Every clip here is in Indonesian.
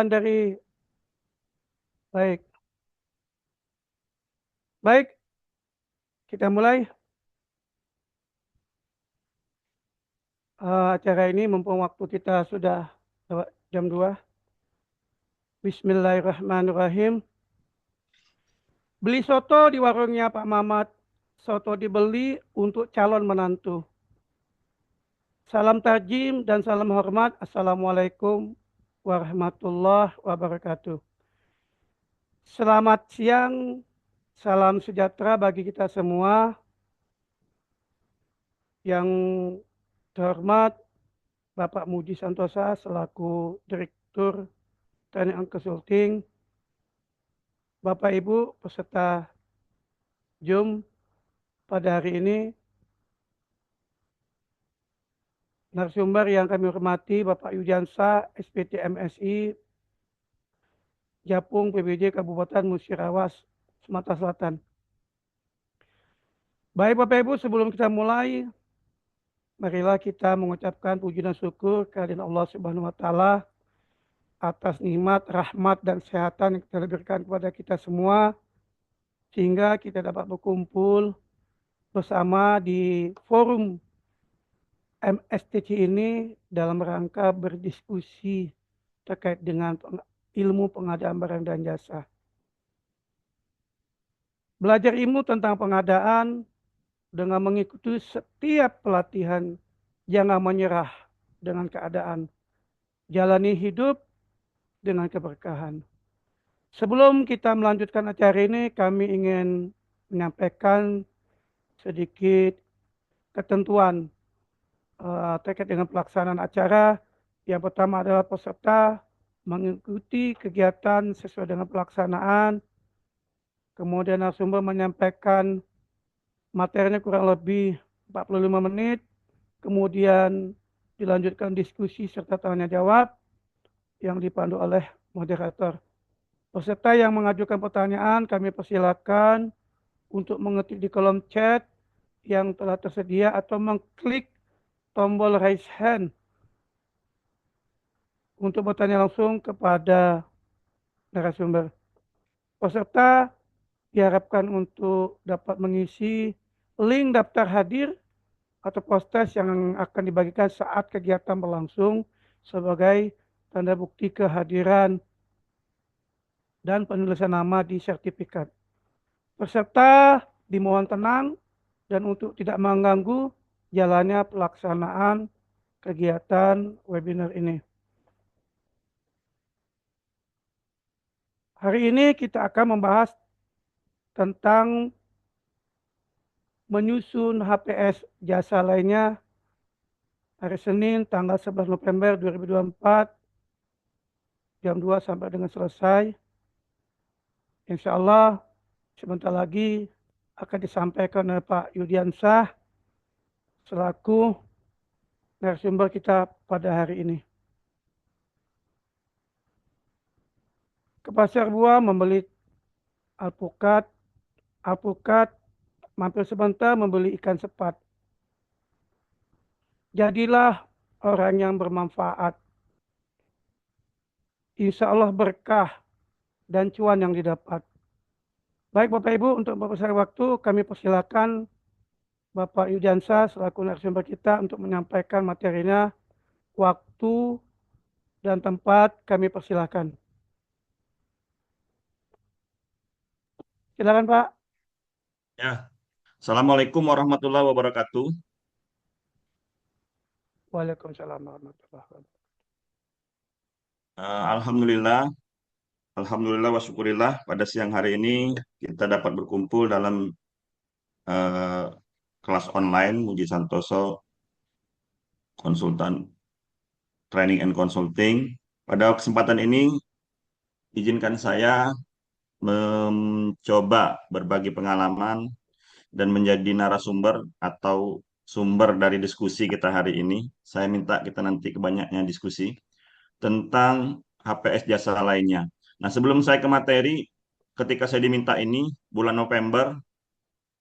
tambahan dari baik. Baik, kita mulai. Acara ini mumpung waktu kita sudah lewat jam 2. Bismillahirrahmanirrahim. Beli soto di warungnya Pak Mamat. Soto dibeli untuk calon menantu. Salam tajim dan salam hormat. Assalamualaikum warahmatullahi wabarakatuh. Selamat siang, salam sejahtera bagi kita semua. Yang terhormat Bapak Muji Santosa selaku Direktur Training and Consulting, Bapak Ibu peserta Zoom pada hari ini, narasumber yang kami hormati Bapak Yudiansa, SPT MSI, Japung PBJ Kabupaten Musirawas, Sumatera Selatan. Baik Bapak Ibu, sebelum kita mulai, marilah kita mengucapkan puji dan syukur kehadirat Allah Subhanahu wa taala atas nikmat, rahmat dan kesehatan yang telah diberikan kepada kita semua, sehingga kita dapat berkumpul bersama di forum MSTC ini dalam rangka berdiskusi terkait dengan ilmu pengadaan barang dan jasa. Belajar ilmu tentang pengadaan dengan mengikuti setiap pelatihan, jangan menyerah dengan keadaan. Jalani hidup dengan keberkahan. Sebelum kita melanjutkan acara ini, kami ingin menyampaikan sedikit ketentuan terkait dengan pelaksanaan acara. Yang pertama adalah peserta mengikuti kegiatan sesuai dengan pelaksanaan. Kemudian narasumber menyampaikan materinya kurang lebih 45 menit. Kemudian dilanjutkan diskusi serta tanya jawab yang dipandu oleh moderator. Peserta yang mengajukan pertanyaan kami persilakan untuk mengetik di kolom chat yang telah tersedia atau mengklik tombol raise hand untuk bertanya langsung kepada narasumber. Peserta diharapkan untuk dapat mengisi link daftar hadir atau postes yang akan dibagikan saat kegiatan berlangsung sebagai tanda bukti kehadiran dan penulisan nama di sertifikat. Peserta dimohon tenang dan untuk tidak mengganggu jalannya pelaksanaan kegiatan webinar ini. Hari ini kita akan membahas tentang menyusun HPS jasa lainnya hari Senin tanggal 11 November 2024 jam 2 sampai dengan selesai. Insya Allah sebentar lagi akan disampaikan oleh Pak Yudiansa selaku narasumber kita pada hari ini. Ke pasar buah membeli alpukat mampir sebentar membeli ikan sepat. Jadilah orang yang bermanfaat. Insya Allah berkah dan cuan yang didapat. Baik Bapak Ibu, untuk mempersingkat waktu kami persilakan Bapak Yudiansa selaku narasumber kita untuk menyampaikan materinya. Waktu dan tempat kami persilakan. Silakan Pak. Ya, Assalamualaikum warahmatullahi wabarakatuh. Waalaikumsalam warahmatullahi wabarakatuh. Alhamdulillah, Alhamdulillah wa syukurillah pada siang hari ini kita dapat berkumpul dalam eh, kelas online Muji Santoso Konsultan Training and Consulting. Pada kesempatan ini izinkan saya mencoba berbagi pengalaman dan menjadi narasumber atau sumber dari diskusi kita hari ini. Saya minta kita nanti kebanyaknya diskusi tentang HPS jasa lainnya. Nah, sebelum saya ke materi, ketika saya diminta ini, bulan November,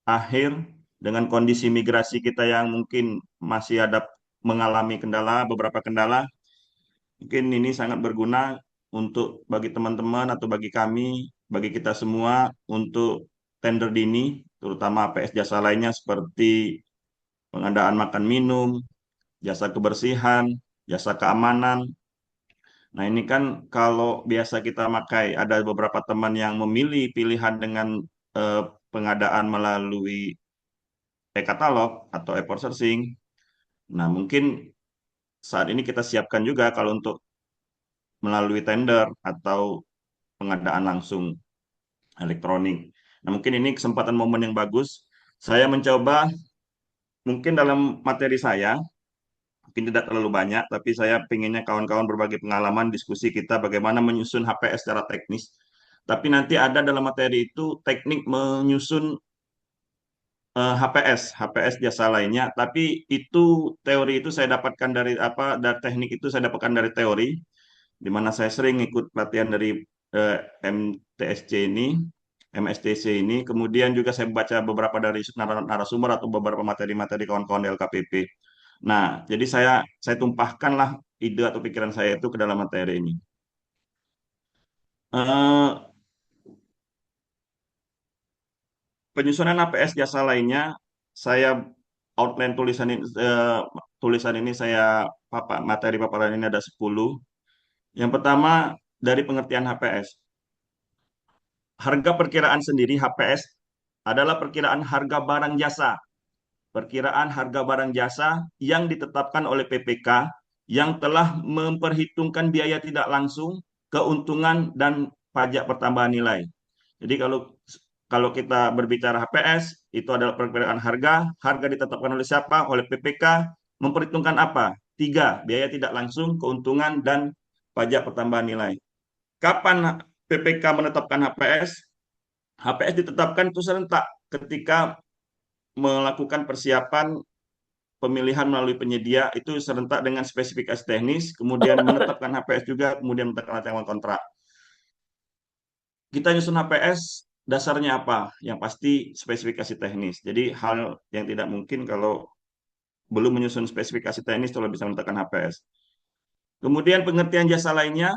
akhir, dengan kondisi migrasi kita yang mungkin masih ada mengalami kendala, beberapa kendala, mungkin ini sangat berguna untuk bagi teman-teman atau bagi kami, bagi kita semua untuk tender dini, terutama APS jasa lainnya seperti pengadaan makan minum, jasa kebersihan, jasa keamanan. Nah, ini kan kalau biasa kita pakai, ada beberapa teman yang memilih pilihan dengan eh, pengadaan melalui e-katalog atau e-processing. Nah, mungkin saat ini kita siapkan juga kalau untuk melalui tender atau pengadaan langsung elektronik. Nah, mungkin ini kesempatan momen yang bagus. Saya mencoba, mungkin dalam materi saya, mungkin tidak terlalu banyak, tapi saya pinginnya kawan-kawan berbagi pengalaman, diskusi kita bagaimana menyusun HPS secara teknis. Tapi nanti ada dalam materi itu teknik menyusun HPS jasa lainnya. Tapi itu teori itu saya dapatkan dari apa? Dari teknik itu saya dapatkan dari teori, di mana saya sering ikut pelatihan dari eh, MTSC ini, MSTC ini. Kemudian juga saya baca beberapa dari narasumber atau beberapa materi-materi kawan-kawan di LKPP. Nah, jadi saya tumpahkanlah ide atau pikiran saya itu ke dalam materi ini. Eh, Penyusunan APS jasa lainnya, saya outline tulisan ini saya materi paparan ini ada 10. Yang pertama dari pengertian HPS. Harga perkiraan sendiri HPS adalah perkiraan harga barang jasa. Perkiraan harga barang jasa yang ditetapkan oleh PPK yang telah memperhitungkan biaya tidak langsung, keuntungan, dan pajak pertambahan nilai. Jadi kalau kalau kita berbicara HPS, itu adalah perkiraan harga. Harga ditetapkan oleh siapa? Oleh PPK. Memperhitungkan apa? Tiga, biaya tidak langsung, keuntungan, dan pajak pertambahan nilai. Kapan PPK menetapkan HPS? HPS ditetapkan itu serentak ketika melakukan persiapan pemilihan melalui penyedia itu serentak dengan spesifikasi teknis, kemudian menetapkan HPS juga, kemudian menetapkan rancangan kontrak. Kita nyusun HPS, dasarnya apa? Yang pasti spesifikasi teknis. Jadi hal yang tidak mungkin kalau belum menyusun spesifikasi teknis kalau bisa menetapkan HPS. Kemudian pengertian jasa lainnya.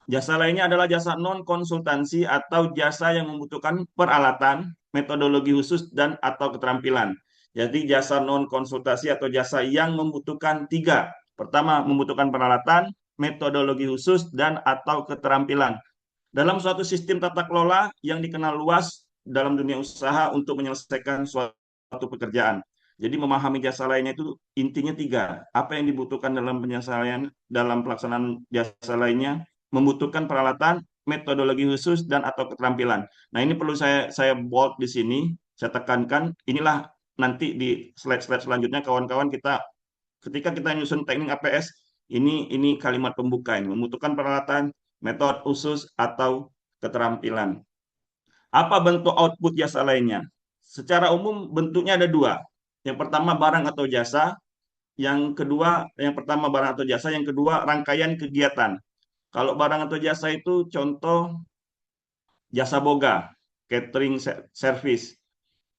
Jasa lainnya adalah jasa non-konsultansi atau jasa yang membutuhkan peralatan, metodologi khusus, dan atau keterampilan. Jadi jasa non-konsultasi atau jasa yang membutuhkan tiga. Pertama, membutuhkan peralatan, metodologi khusus, dan atau keterampilan. Dalam suatu sistem tata kelola yang dikenal luas dalam dunia usaha untuk menyelesaikan suatu pekerjaan. Jadi memahami jasa lainnya itu intinya tiga. Apa yang dibutuhkan dalam penyelesaian, dalam pelaksanaan jasa lainnya, membutuhkan peralatan, metodologi khusus, dan atau keterampilan. Nah, ini perlu saya bold di sini, saya tekankan. Inilah nanti di slide-slide selanjutnya kawan-kawan kita ketika kita nyusun teknik APS, ini kalimat pembuka ini, membutuhkan peralatan, metode khusus, atau keterampilan. Apa bentuk output jasa lainnya? Secara umum bentuknya ada dua. Yang pertama barang atau jasa, yang pertama barang atau jasa, yang kedua rangkaian kegiatan. Kalau barang atau jasa itu contoh jasa boga, catering service,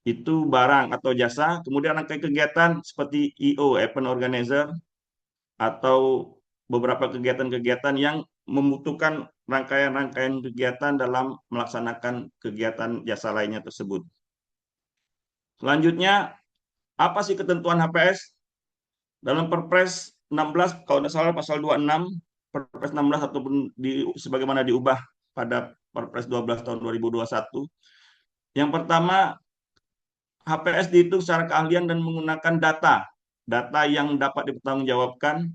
itu barang atau jasa. Kemudian rangkaian kegiatan seperti EO, event organizer, atau beberapa kegiatan-kegiatan yang membutuhkan rangkaian-rangkaian kegiatan dalam melaksanakan kegiatan jasa lainnya tersebut. Selanjutnya, apa sih ketentuan HPS? Dalam Perpres 16, kalau tidak salah pasal 26, Perpres 16 ataupun sebagaimana diubah pada Perpres 12 tahun 2021. Yang pertama, HPS dihitung secara keahlian dan menggunakan data yang dapat dipertanggungjawabkan.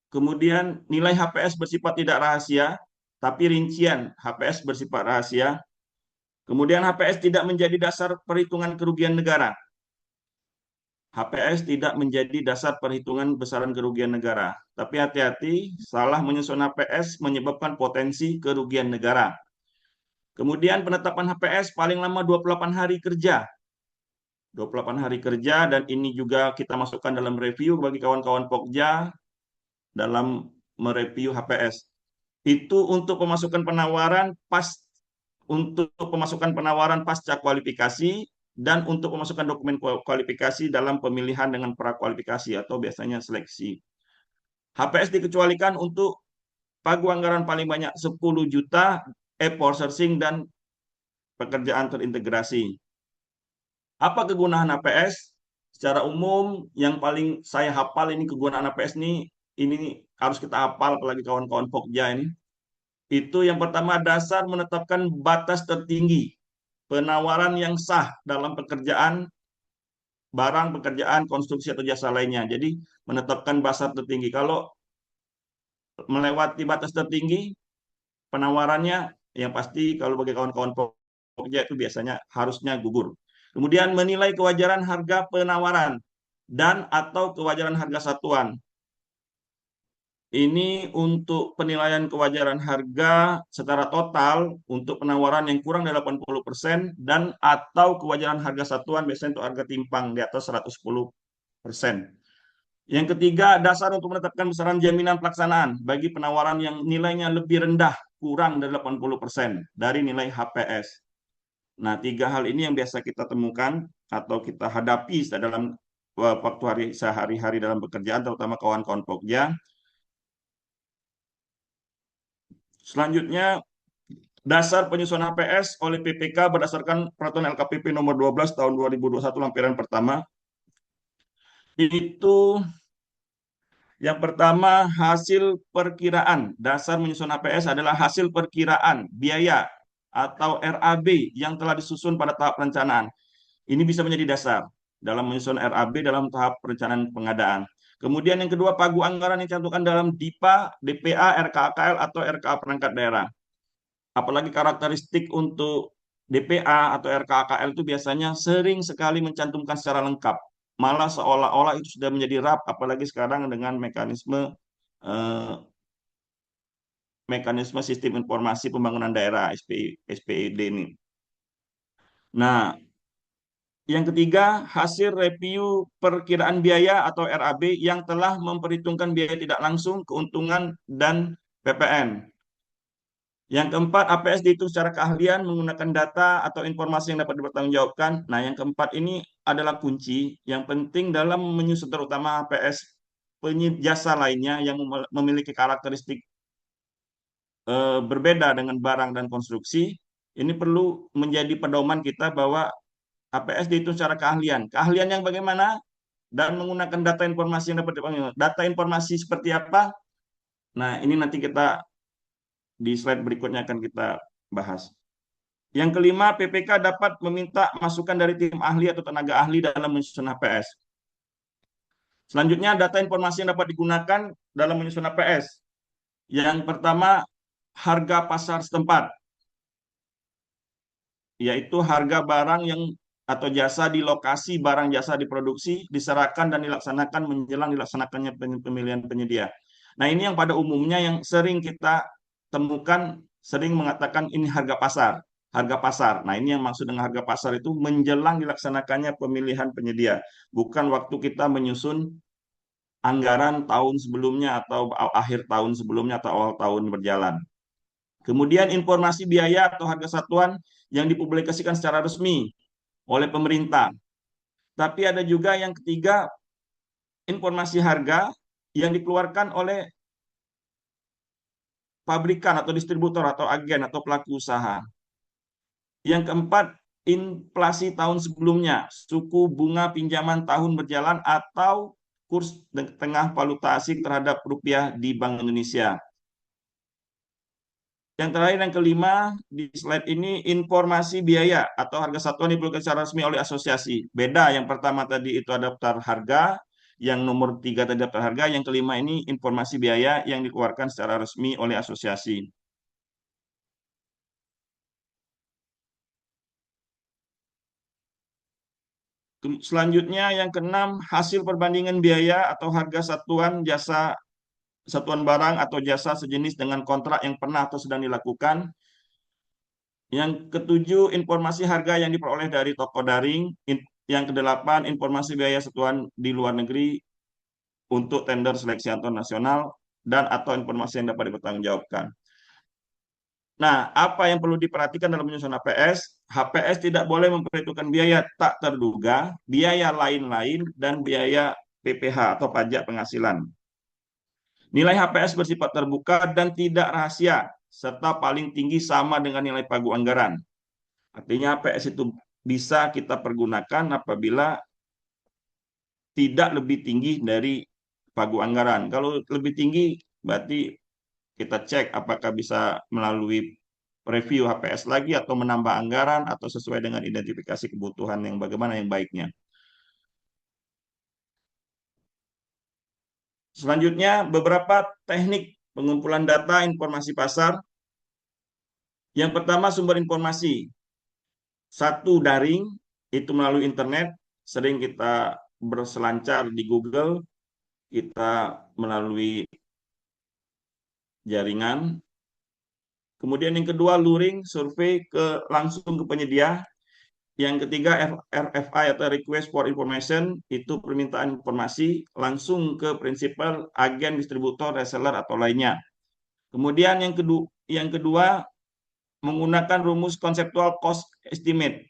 Kemudian nilai HPS bersifat tidak rahasia, tapi rincian HPS bersifat rahasia. Kemudian HPS tidak menjadi dasar perhitungan kerugian negara. HPS tidak menjadi dasar perhitungan besaran kerugian negara. Tapi hati-hati, salah menyusun HPS menyebabkan potensi kerugian negara. Kemudian penetapan HPS paling lama 28 hari kerja. 28 hari kerja, dan ini juga kita masukkan dalam review bagi kawan-kawan Pokja dalam mereview HPS. Itu untuk pemasukan penawaran pasca kualifikasi dan untuk pemasukan dokumen kualifikasi dalam pemilihan dengan prakualifikasi atau biasanya seleksi. HPS dikecualikan untuk pagu anggaran paling banyak 10 juta, effort sourcing, dan pekerjaan terintegrasi. Apa kegunaan APS? Secara umum, yang paling saya hafal ini kegunaan APS ini harus kita hafal, apalagi kawan-kawan Pokja ini. Itu yang pertama, dasar menetapkan batas tertinggi penawaran yang sah dalam pekerjaan barang, pekerjaan, konstruksi atau jasa lainnya. Jadi menetapkan batas tertinggi. Kalau melewati batas tertinggi penawarannya, yang pasti kalau bagi kawan-kawan Pokja itu biasanya harusnya gugur. Kemudian menilai kewajaran harga penawaran dan atau kewajaran harga satuan. Ini untuk penilaian kewajaran harga secara total untuk penawaran yang kurang dari 80% dan atau kewajaran harga satuan biasanya untuk harga timpang di atas 110%. Yang ketiga, dasar untuk menetapkan besaran jaminan pelaksanaan bagi penawaran yang nilainya lebih rendah, kurang dari 80% dari nilai HPS. Nah, tiga hal ini yang biasa kita temukan atau kita hadapi dalam waktu sehari-hari dalam pekerjaan, terutama kawan-kawan Pokja. Selanjutnya, dasar penyusunan HPS oleh PPK berdasarkan Peraturan LKPP nomor 12 tahun 2021 lampiran pertama. Itu yang pertama, hasil perkiraan. Dasar menyusun HPS adalah hasil perkiraan biaya atau RAB yang telah disusun pada tahap perencanaan. Ini bisa menjadi dasar dalam menyusun RAB dalam tahap perencanaan pengadaan. Kemudian yang kedua, pagu anggaran yang dicantumkan dalam DIPA, DPA, RKAKL atau RKA perangkat daerah. Apalagi karakteristik untuk DPA atau RKAKL itu biasanya sering sekali mencantumkan secara lengkap. Malah seolah-olah itu sudah menjadi RAP, apalagi sekarang dengan eh, mekanisme sistem informasi pembangunan daerah SPID ini. Nah, yang ketiga, hasil review perkiraan biaya atau RAB yang telah memperhitungkan biaya tidak langsung, keuntungan, dan PPN. Yang keempat, APS dihitung secara keahlian menggunakan data atau informasi yang dapat dipertanggungjawabkan. Nah, yang keempat ini adalah kunci yang penting dalam menyusun, terutama APS jasa lainnya yang memiliki karakteristik berbeda dengan barang dan konstruksi. Ini perlu menjadi pedoman kita bahwa APS dihitung secara keahlian. Keahlian yang bagaimana? Dan menggunakan data informasi yang dapat dipanggil. Data informasi seperti apa? Nah, ini nanti kita di slide berikutnya akan kita bahas. Yang kelima, PPK dapat meminta masukan dari tim ahli atau tenaga ahli dalam menyusun HPS. Selanjutnya, data informasi yang dapat digunakan dalam menyusun HPS. Yang pertama, harga pasar setempat, yaitu harga barang yang atau jasa di lokasi barang jasa diproduksi, diserahkan dan dilaksanakan menjelang dilaksanakannya pemilihan penyedia. Nah, ini yang pada umumnya yang sering kita temukan, sering mengatakan ini harga pasar. Harga pasar. Nah, ini yang maksud dengan harga pasar itu menjelang dilaksanakannya pemilihan penyedia. Bukan waktu kita menyusun anggaran tahun sebelumnya atau akhir tahun sebelumnya atau awal tahun berjalan. Kemudian informasi biaya atau harga satuan yang dipublikasikan secara resmi oleh pemerintah. Tapi ada juga yang ketiga, informasi harga yang dikeluarkan oleh pabrikan atau distributor atau agen atau pelaku usaha. Yang keempat, inflasi tahun sebelumnya, suku bunga pinjaman tahun berjalan atau kurs tengah valuta asing terhadap rupiah di Bank Indonesia. Yang terakhir, yang kelima, di slide ini informasi biaya atau harga satuan dipublikasikan secara resmi oleh asosiasi. Beda, yang pertama tadi itu ada daftar harga, yang nomor 3 tadi daftar harga, yang kelima ini informasi biaya yang dikeluarkan secara resmi oleh asosiasi. Selanjutnya yang keenam, hasil perbandingan biaya atau harga satuan jasa satuan barang atau jasa sejenis dengan kontrak yang pernah atau sedang dilakukan. Yang ketujuh, informasi harga yang diperoleh dari toko daring. Yang kedelapan, informasi biaya satuan di luar negeri untuk tender seleksi antar nasional dan atau informasi yang dapat dipertanggungjawabkan. Nah, apa yang perlu diperhatikan dalam menyusun HPS? HPS tidak boleh memperhitungkan biaya tak terduga, biaya lain-lain, dan biaya PPH atau pajak penghasilan. Nilai HPS bersifat terbuka dan tidak rahasia, serta paling tinggi sama dengan nilai pagu anggaran. Artinya HPS itu bisa kita pergunakan apabila tidak lebih tinggi dari pagu anggaran. Kalau lebih tinggi, berarti kita cek apakah bisa melalui review HPS lagi atau menambah anggaran atau sesuai dengan identifikasi kebutuhan yang bagaimana yang baiknya. Selanjutnya, beberapa teknik pengumpulan data informasi pasar. Yang pertama, sumber informasi. Satu, daring, itu melalui internet. Sering kita berselancar di Google, kita melalui jaringan. Kemudian yang kedua, luring, survei langsung ke penyedia. Yang ketiga, RFI atau Request for Information, itu permintaan informasi langsung ke prinsipal, agen, distributor, reseller, atau lainnya. Kemudian yang kedua menggunakan rumus konseptual cost estimate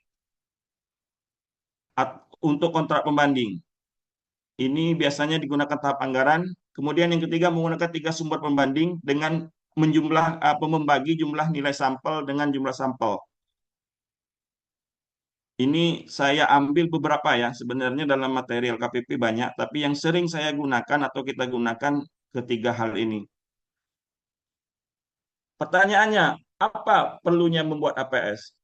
untuk kontrak pembanding. Ini biasanya digunakan tahap anggaran. Kemudian yang ketiga menggunakan 3 sumber pembanding dengan membagi jumlah nilai sampel dengan jumlah sampel. Ini saya ambil beberapa ya, sebenarnya dalam material KPP banyak, tapi yang sering saya gunakan atau kita gunakan ketiga hal ini. Pertanyaannya, apa perlunya membuat APS?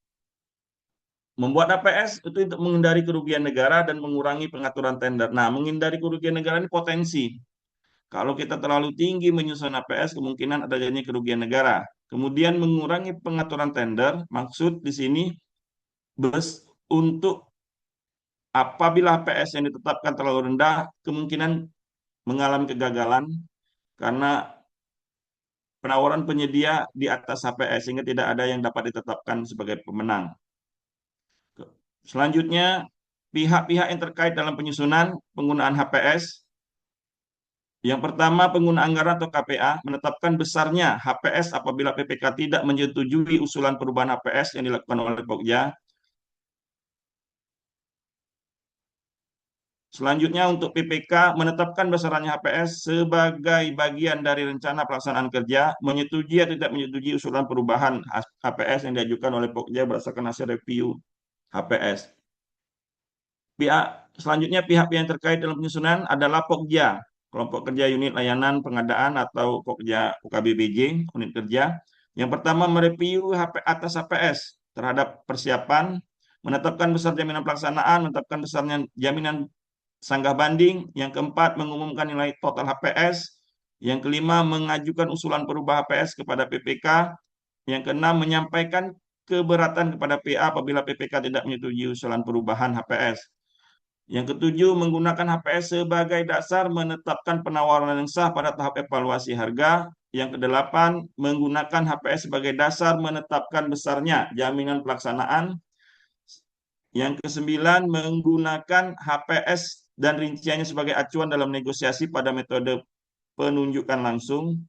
Membuat APS itu untuk menghindari kerugian negara dan mengurangi pengaturan tender. Nah, menghindari kerugian negara ini potensi. Kalau kita terlalu tinggi menyusun APS, kemungkinan adanya kerugian negara. Kemudian mengurangi pengaturan tender, maksud di sini untuk apabila APS yang ditetapkan terlalu rendah, kemungkinan mengalami kegagalan karena penawaran penyedia di atas HPS sehingga tidak ada yang dapat ditetapkan sebagai pemenang. Selanjutnya, pihak-pihak yang terkait dalam penyusunan penggunaan HPS. Yang pertama, pengguna anggaran atau KPA menetapkan besarnya HPS apabila PPK tidak menyetujui usulan perubahan HPS yang dilakukan oleh Pokja. Selanjutnya untuk PPK menetapkan besarannya HPS sebagai bagian dari rencana pelaksanaan kerja, menyetujui atau tidak menyetujui usulan perubahan HPS yang diajukan oleh Pokja berdasarkan hasil review HPS. Selanjutnya pihak yang terkait dalam penyusunan adalah Pokja, kelompok kerja unit layanan pengadaan atau Pokja UKBBJ, unit kerja. Yang pertama mereview atas HPS terhadap persiapan, menetapkan besar jaminan pelaksanaan, menetapkan besarnya jaminan sanggah banding. Yang keempat, mengumumkan nilai total HPS. Yang kelima, mengajukan usulan perubah HPS kepada PPK. Yang keenam, menyampaikan keberatan kepada PA apabila PPK tidak menyetujui usulan perubahan HPS. Yang ketujuh, menggunakan HPS sebagai dasar menetapkan penawaran yang sah pada tahap evaluasi harga. Yang kedelapan, menggunakan HPS sebagai dasar menetapkan besarnya jaminan pelaksanaan. Yang kesembilan, menggunakan HPS dan rinciannya sebagai acuan dalam negosiasi pada metode penunjukan langsung.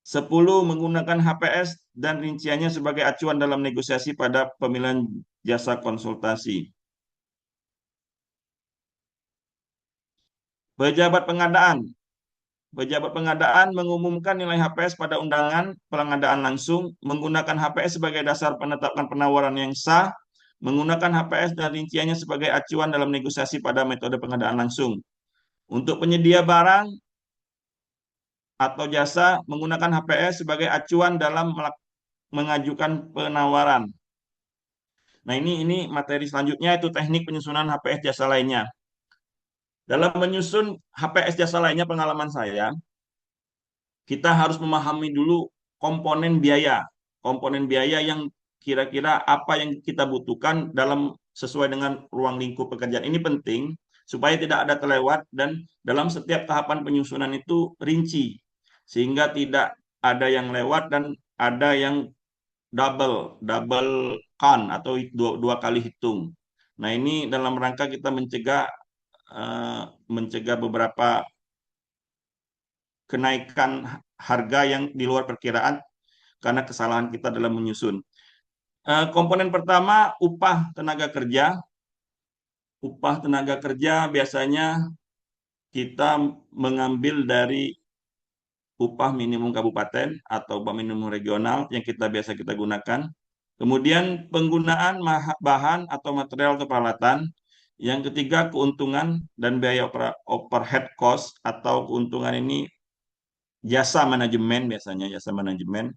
10. Menggunakan HPS dan rinciannya sebagai acuan dalam negosiasi pada pemilihan jasa konsultasi. Pejabat pengadaan. Pejabat pengadaan mengumumkan nilai HPS pada undangan pengadaan langsung, menggunakan HPS sebagai dasar penetapan penawaran yang sah, menggunakan HPS dan rinciannya sebagai acuan dalam negosiasi pada metode pengadaan langsung. Untuk penyedia barang atau jasa, menggunakan HPS sebagai acuan dalam mengajukan penawaran. Nah, ini materi selanjutnya itu teknik penyusunan HPS jasa lainnya. Dalam menyusun HPS jasa lainnya, pengalaman saya, kita harus memahami dulu komponen biaya. Komponen biaya yang kira-kira apa yang kita butuhkan sesuai dengan ruang lingkup pekerjaan. Ini penting supaya tidak ada terlewat dan dalam setiap tahapan penyusunan itu rinci. Sehingga tidak ada yang lewat dan ada yang double count atau dua kali hitung. Nah, ini dalam rangka kita mencegah beberapa kenaikan harga yang di luar perkiraan karena kesalahan kita dalam menyusun. Komponen pertama, upah tenaga kerja. Upah tenaga kerja biasanya kita mengambil dari upah minimum kabupaten atau upah minimum regional yang biasa kita gunakan. Kemudian penggunaan bahan atau material atau peralatan. Yang ketiga, keuntungan dan biaya overhead cost atau keuntungan ini jasa manajemen, biasanya jasa manajemen.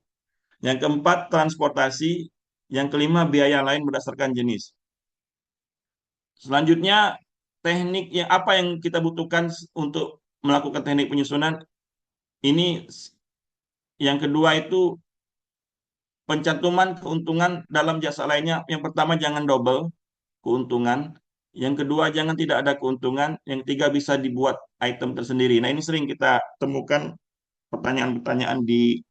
Yang keempat, transportasi. Yang kelima, biaya lain berdasarkan jenis. Selanjutnya, teknik yang apa yang kita butuhkan untuk melakukan teknik penyusunan ini. Yang kedua itu pencantuman keuntungan dalam jasa lainnya. Yang pertama, jangan double keuntungan. Yang kedua, jangan tidak ada keuntungan. Yang ketiga, bisa dibuat item tersendiri. Nah, ini sering kita temukan pertanyaan-pertanyaan di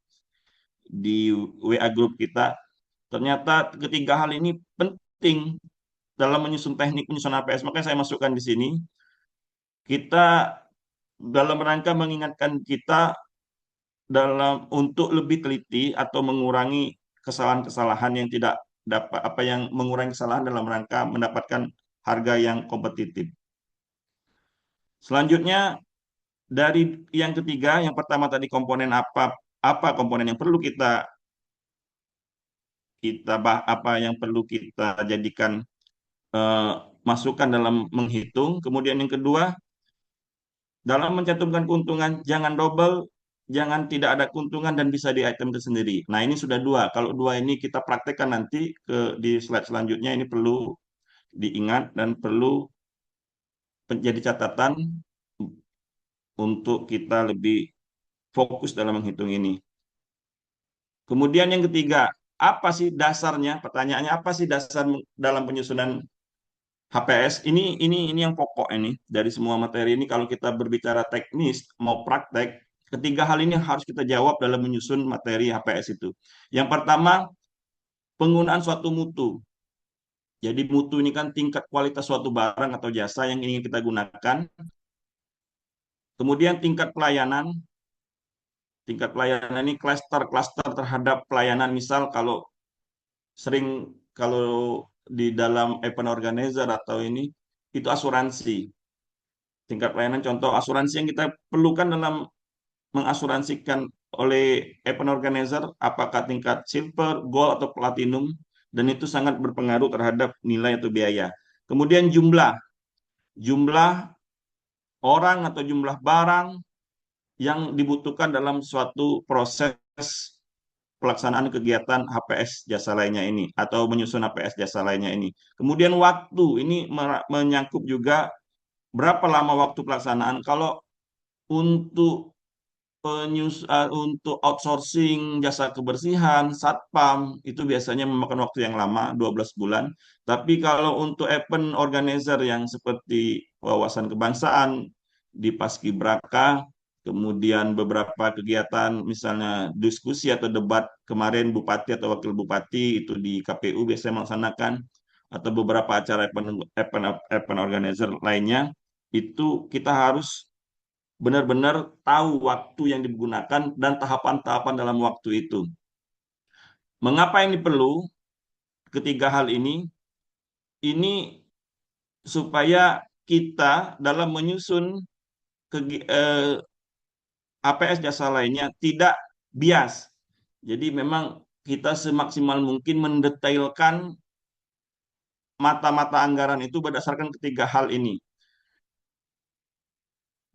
WA grup kita. Ternyata ketiga hal ini penting dalam menyusun teknik penyusunan APS. Makanya saya masukkan di sini. Kita dalam rangka mengingatkan kita untuk lebih teliti atau mengurangi kesalahan-kesalahan yang tidak dapat yang mengurangi kesalahan dalam rangka mendapatkan harga yang kompetitif. Selanjutnya dari yang ketiga, yang pertama tadi komponen apa komponen yang perlu kita kita apa yang perlu kita jadikan eh, masukan dalam menghitung. Kemudian yang kedua, dalam mencantumkan keuntungan jangan double, jangan tidak ada keuntungan dan bisa di item tersendiri. Nah, ini sudah dua. Kalau dua ini kita praktekkan nanti di slide selanjutnya, ini perlu diingat dan perlu menjadi catatan untuk kita lebih fokus dalam menghitung ini. Kemudian yang ketiga, apa sih dasarnya? Pertanyaannya, apa sih dasar dalam penyusunan HPS? Ini yang pokok ini dari semua materi ini. Kalau kita berbicara teknis mau praktek, ketiga hal ini harus kita jawab dalam menyusun materi HPS itu. Yang pertama, penggunaan suatu mutu. Jadi mutu ini kan tingkat kualitas suatu barang atau jasa yang ingin kita gunakan. Kemudian tingkat pelayanan ini klaster-klaster terhadap pelayanan. Misal kalau di dalam event organizer atau ini itu asuransi. Tingkat pelayanan contoh asuransi yang kita perlukan dalam mengasuransikan oleh event organizer apakah tingkat silver, gold atau platinum dan itu sangat berpengaruh terhadap nilai atau biaya. Kemudian jumlah orang atau jumlah barang yang dibutuhkan dalam suatu proses pelaksanaan kegiatan HPS jasa lainnya ini atau menyusun HPS jasa lainnya ini. Kemudian waktu ini menyangkut juga berapa lama waktu pelaksanaan. Kalau untuk untuk outsourcing jasa kebersihan, satpam, itu biasanya memakan waktu yang lama, 12 bulan. Tapi kalau untuk event organizer yang seperti wawasan kebangsaan di Paskibraka, kemudian beberapa kegiatan misalnya diskusi atau debat kemarin Bupati atau Wakil Bupati itu di KPU biasanya melaksanakan, atau beberapa acara event organizer lainnya, itu kita harus benar-benar tahu waktu yang digunakan dan tahapan-tahapan dalam waktu itu. Mengapa ini perlu? Ketiga hal ini supaya kita dalam menyusun APS jasa lainnya tidak bias. Jadi memang kita semaksimal mungkin mendetailkan mata-mata anggaran itu berdasarkan ketiga hal ini.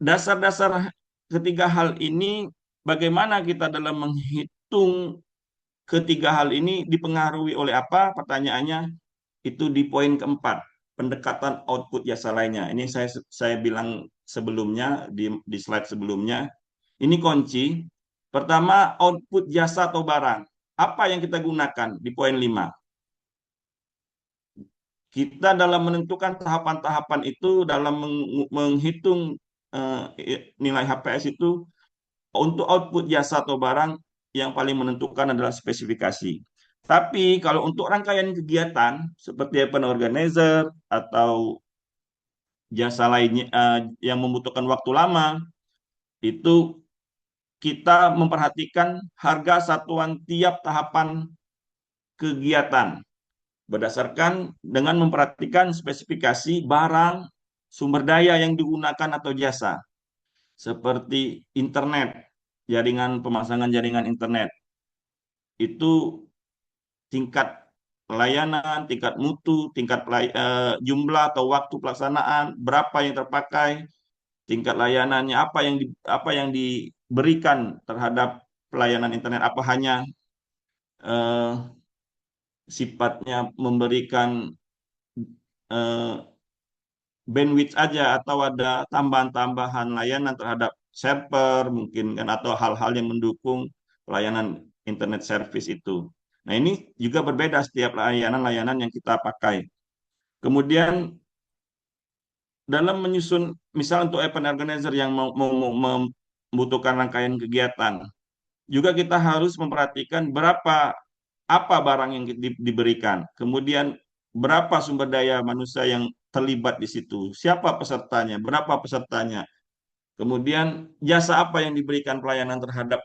Dasar-dasar ketiga hal ini, bagaimana kita dalam menghitung ketiga hal ini dipengaruhi oleh apa? Pertanyaannya itu di poin keempat, pendekatan output jasa lainnya. Ini saya bilang sebelumnya di slide sebelumnya. Ini kunci. Pertama, output jasa atau barang. Apa yang kita gunakan di poin 5? Kita dalam menentukan tahapan-tahapan itu dalam menghitung nilai HPS itu untuk output jasa atau barang yang paling menentukan adalah spesifikasi. Tapi kalau untuk rangkaian kegiatan seperti event organizer atau jasa lainnya yang membutuhkan waktu lama, itu kita memperhatikan harga satuan tiap tahapan kegiatan berdasarkan dengan memperhatikan spesifikasi barang, sumber daya yang digunakan atau jasa. seperti internet, pemasangan jaringan internet. Itu tingkat pelayanan, tingkat mutu, jumlah atau waktu pelaksanaan, berapa yang terpakai, tingkat layanannya, apa yang diberikan terhadap pelayanan internet, apa hanya eh, sifatnya memberikan eh, bandwidth aja atau ada tambahan-tambahan layanan terhadap server mungkin kan, atau hal-hal yang mendukung pelayanan internet service itu. Nah, ini juga berbeda setiap layanan-layanan yang kita pakai. Kemudian dalam menyusun, misal untuk event organizer yang membutuhkan rangkaian kegiatan, juga kita harus memperhatikan apa barang yang diberikan. Kemudian berapa sumber daya manusia yang terlibat di situ, siapa pesertanya, berapa pesertanya. Kemudian jasa apa yang diberikan pelayanan terhadap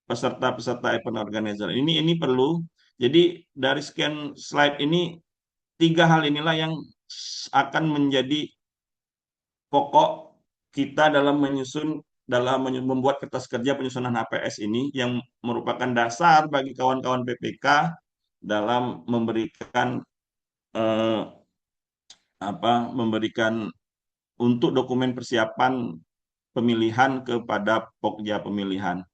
peserta-peserta event organizer. Ini perlu. Jadi dari sekian slide ini, tiga hal inilah yang akan menjadi pokok kita membuat kertas kerja penyusunan HPS ini, yang merupakan dasar bagi kawan-kawan PPK dalam eh, memberikan untuk dokumen persiapan pemilihan kepada pokja pemilihan.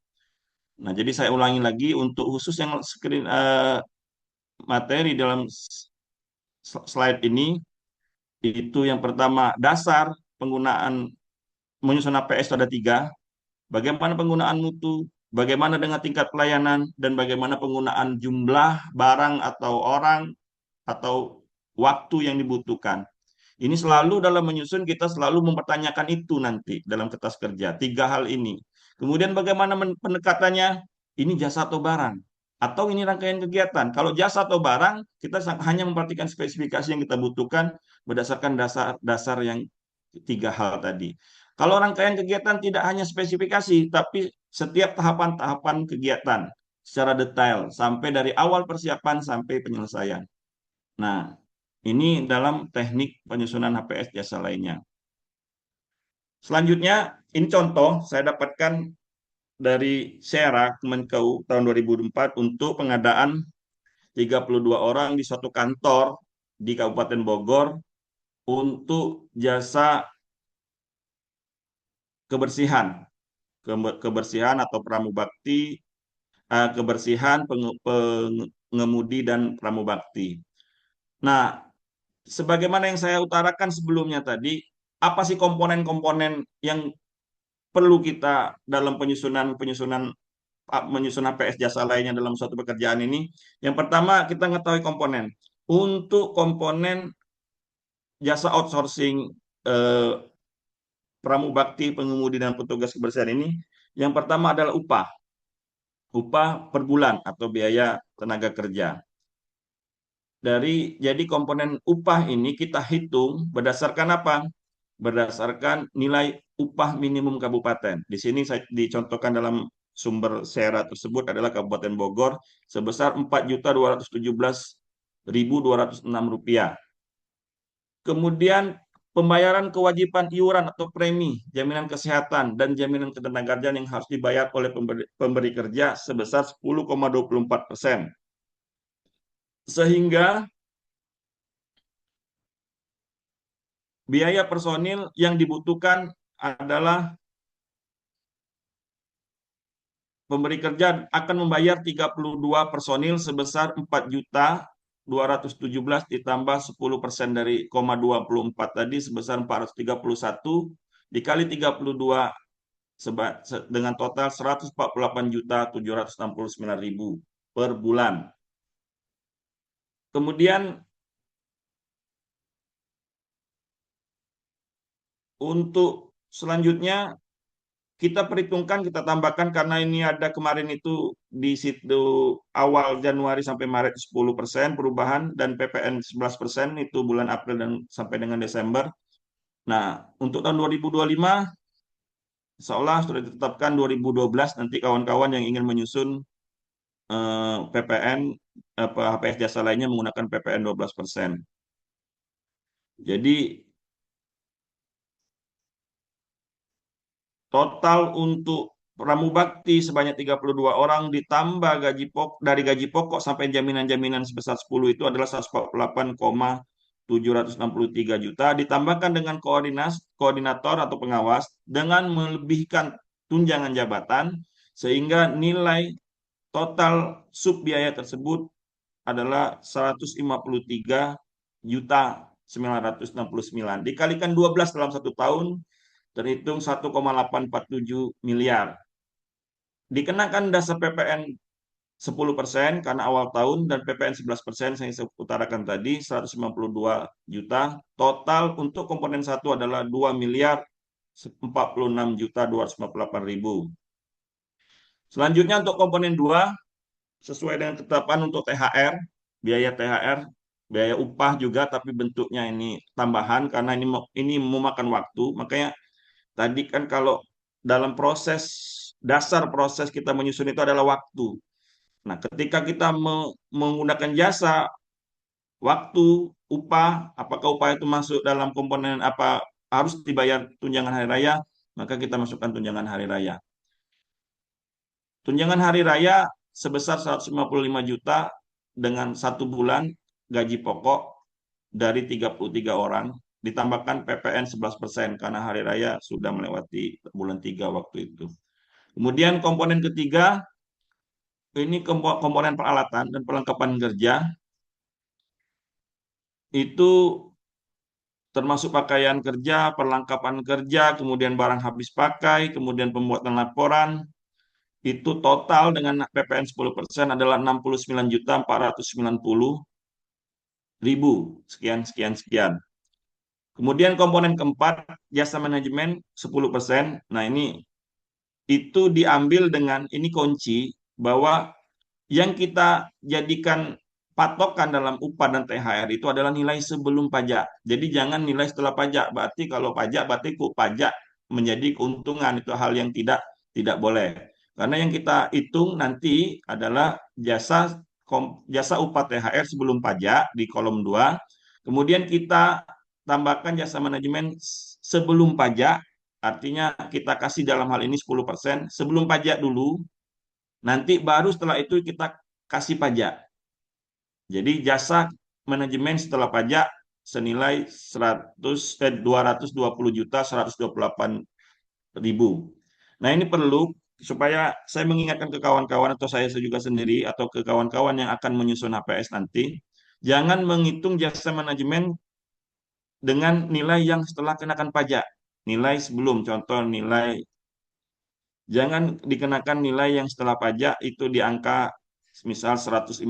Nah, jadi saya ulangi lagi untuk khusus yang materi dalam slide ini, itu yang pertama, dasar penggunaan menyusun APS itu ada tiga. Bagaimana penggunaan mutu, bagaimana dengan tingkat pelayanan, dan bagaimana penggunaan jumlah barang atau orang atau waktu yang dibutuhkan. Ini selalu dalam menyusun kita selalu mempertanyakan itu nanti dalam kertas kerja, tiga hal ini. Kemudian bagaimana pendekatannya? Ini jasa atau barang? Atau ini rangkaian kegiatan? Kalau jasa atau barang, kita hanya memperhatikan spesifikasi yang kita butuhkan berdasarkan dasar-dasar yang tiga hal tadi. Kalau rangkaian kegiatan tidak hanya spesifikasi, tapi setiap tahapan-tahapan kegiatan secara detail, sampai dari awal persiapan sampai penyelesaian. Nah, ini dalam teknik penyusunan HPS jasa lainnya. Selanjutnya, ini contoh saya dapatkan dari SERA Kemenkeu tahun 2004 untuk pengadaan 32 orang di suatu kantor di Kabupaten Bogor untuk jasa kebersihan, kebersihan atau pramubakti, kebersihan pengemudi dan pramubakti. Nah, sebagaimana yang saya utarakan sebelumnya tadi, apa sih komponen-komponen yang perlu kita dalam menyusun APS jasa lainnya dalam suatu pekerjaan ini? Yang pertama, kita mengetahui komponen. Untuk komponen jasa outsourcing eh, pramubakti, pengemudi dan petugas kebersihan ini, yang pertama adalah upah per bulan atau biaya tenaga kerja. Jadi komponen upah ini kita hitung berdasarkan apa? Berdasarkan nilai upah minimum kabupaten. Di sini saya dicontohkan dalam sumber SERA tersebut adalah Kabupaten Bogor sebesar Rp4.217.206. Kemudian pembayaran kewajiban iuran atau premi jaminan kesehatan dan jaminan ketenagakerjaan yang harus dibayar oleh pemberi kerja sebesar 10,24%. Sehingga biaya personil yang dibutuhkan adalah pemberi kerja akan membayar 32 personil sebesar 4.217 ditambah 10% dari 24 tadi sebesar 431 dikali 32 dengan total 148.769.000 per bulan. Kemudian untuk selanjutnya kita perhitungkan, kita tambahkan karena ini ada kemarin itu di situ awal Januari sampai Maret 10% perubahan dan PPN 11% itu bulan April dan sampai dengan Desember. Nah, untuk tahun 2025 seolah sudah ditetapkan 2012 nanti kawan-kawan yang ingin menyusun PPN HPS jasa lainnya menggunakan PPN 12%. Jadi Total untuk pramubakti sebanyak 32 orang ditambah dari gaji pokok sampai jaminan-jaminan sebesar 10 itu adalah 148,763 juta ditambahkan dengan koordinator atau pengawas dengan melebihkan tunjangan jabatan sehingga nilai total sub biaya tersebut adalah 153.969 dikalikan 12 dalam 1 tahun terhitung 1,847 miliar. Dikenakan dasar PPN 10% karena awal tahun dan PPN 11% saya utarakan tadi 152 juta. Total untuk komponen 1 adalah 2 miliar 46 juta 258 ribu. Selanjutnya untuk komponen 2 sesuai dengan ketetapan untuk THR, biaya upah juga tapi bentuknya ini tambahan karena ini memakan waktu. Makanya tadi kan kalau dalam dasar proses kita menyusun itu adalah waktu. Nah, ketika kita menggunakan jasa, waktu, upah, apakah upah itu masuk dalam komponen apa harus dibayar tunjangan hari raya, maka kita masukkan tunjangan hari raya. Tunjangan hari raya sebesar 155 juta dengan 1 bulan gaji pokok dari 33 orang, ditambahkan PPN 11% karena hari raya sudah melewati bulan 3 waktu itu. Kemudian komponen ketiga, ini komponen peralatan dan perlengkapan kerja, itu termasuk pakaian kerja, perlengkapan kerja, kemudian barang habis pakai, kemudian pembuatan laporan, itu total dengan PPN 10% adalah 69.490.000, sekian, sekian, sekian. Kemudian komponen keempat, jasa manajemen 10%. Nah ini itu diambil dengan, ini kunci, bahwa yang kita jadikan patokan dalam upah dan THR itu adalah nilai sebelum pajak. Jadi jangan nilai setelah pajak. Berarti kalau pajak, berarti pajak menjadi keuntungan. Itu hal yang tidak boleh. Karena yang kita hitung nanti adalah jasa upah THR sebelum pajak di kolom 2. Kemudian kita tambahkan jasa manajemen sebelum pajak. Artinya kita kasih dalam hal ini 10% sebelum pajak dulu. Nanti baru setelah itu kita kasih pajak. Jadi jasa manajemen setelah pajak senilai 220 juta 128 ribu. Nah ini perlu supaya saya mengingatkan ke kawan-kawan atau saya juga sendiri atau ke kawan-kawan yang akan menyusun HPS nanti, jangan menghitung jasa manajemen dengan nilai yang setelah kenakan pajak. Nilai sebelum, contoh nilai, jangan dikenakan nilai yang setelah pajak itu di angka misal 152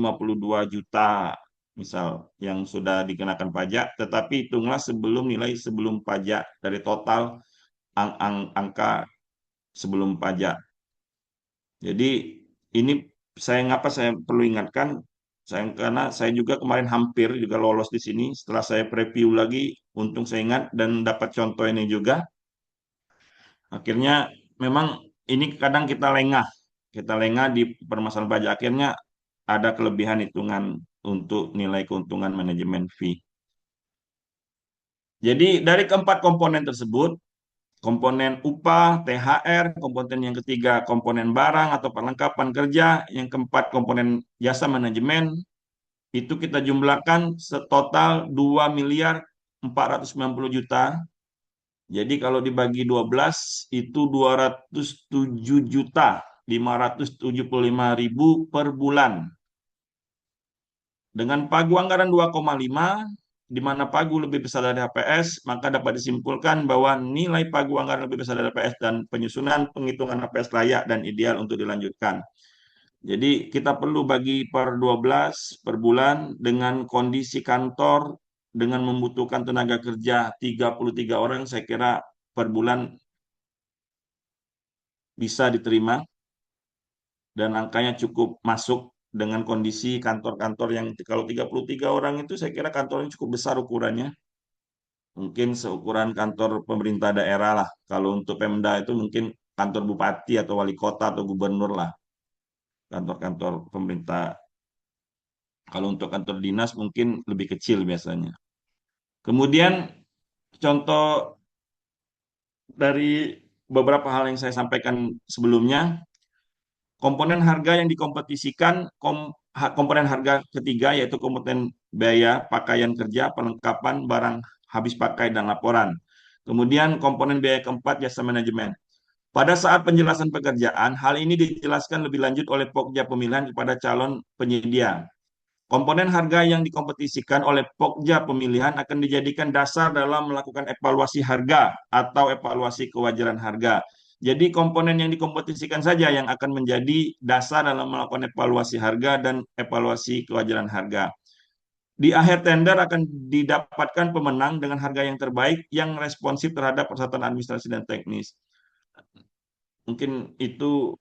juta misal yang sudah dikenakan pajak, tetapi hitunglah nilai sebelum pajak dari total angka sebelum pajak. Jadi ini ngapa saya perlu ingatkan, karena saya juga kemarin hampir juga lolos di sini, setelah saya preview lagi, untung saya ingat dan dapat contoh ini juga. Akhirnya memang ini kadang kita lengah di permasalahan pajak. Akhirnya ada kelebihan hitungan untuk nilai keuntungan manajemen fee. Jadi dari keempat komponen tersebut, komponen upah, THR, komponen yang ketiga komponen barang atau perlengkapan kerja, yang keempat komponen jasa manajemen, itu kita jumlahkan setotal 2 miliar 490 juta. Jadi kalau dibagi 12 itu 207 juta 575.000 per bulan. Dengan pagu anggaran 2,5, di mana pagu lebih besar dari HPS, maka dapat disimpulkan bahwa nilai pagu anggaran lebih besar dari HPS dan penyusunan penghitungan HPS layak dan ideal untuk dilanjutkan. Jadi kita perlu bagi per 12 per bulan dengan kondisi kantor dengan membutuhkan tenaga kerja 33 orang, saya kira per bulan bisa diterima dan angkanya cukup masuk dengan kondisi kantor-kantor yang kalau 33 orang itu saya kira kantornya cukup besar ukurannya. Mungkin seukuran kantor pemerintah daerah lah. Kalau untuk Pemda itu mungkin kantor bupati atau wali kota atau gubernur lah. Kantor-kantor pemerintah. Kalau untuk kantor dinas mungkin lebih kecil biasanya. Kemudian contoh dari beberapa hal yang saya sampaikan sebelumnya. Komponen harga yang dikompetisikan, komponen harga ketiga yaitu komponen biaya pakaian kerja, perlengkapan, barang habis pakai, dan laporan. Kemudian komponen biaya keempat, jasa manajemen. Pada saat penjelasan pekerjaan, hal ini dijelaskan lebih lanjut oleh Pokja pemilihan kepada calon penyedia. Komponen harga yang dikompetisikan oleh Pokja pemilihan akan dijadikan dasar dalam melakukan evaluasi harga atau evaluasi kewajaran harga. Jadi komponen yang dikompetisikan saja yang akan menjadi dasar dalam melakukan evaluasi harga dan evaluasi kewajaran harga. Di akhir tender akan didapatkan pemenang dengan harga yang terbaik yang responsif terhadap persyaratan administrasi dan teknis. Mungkin itu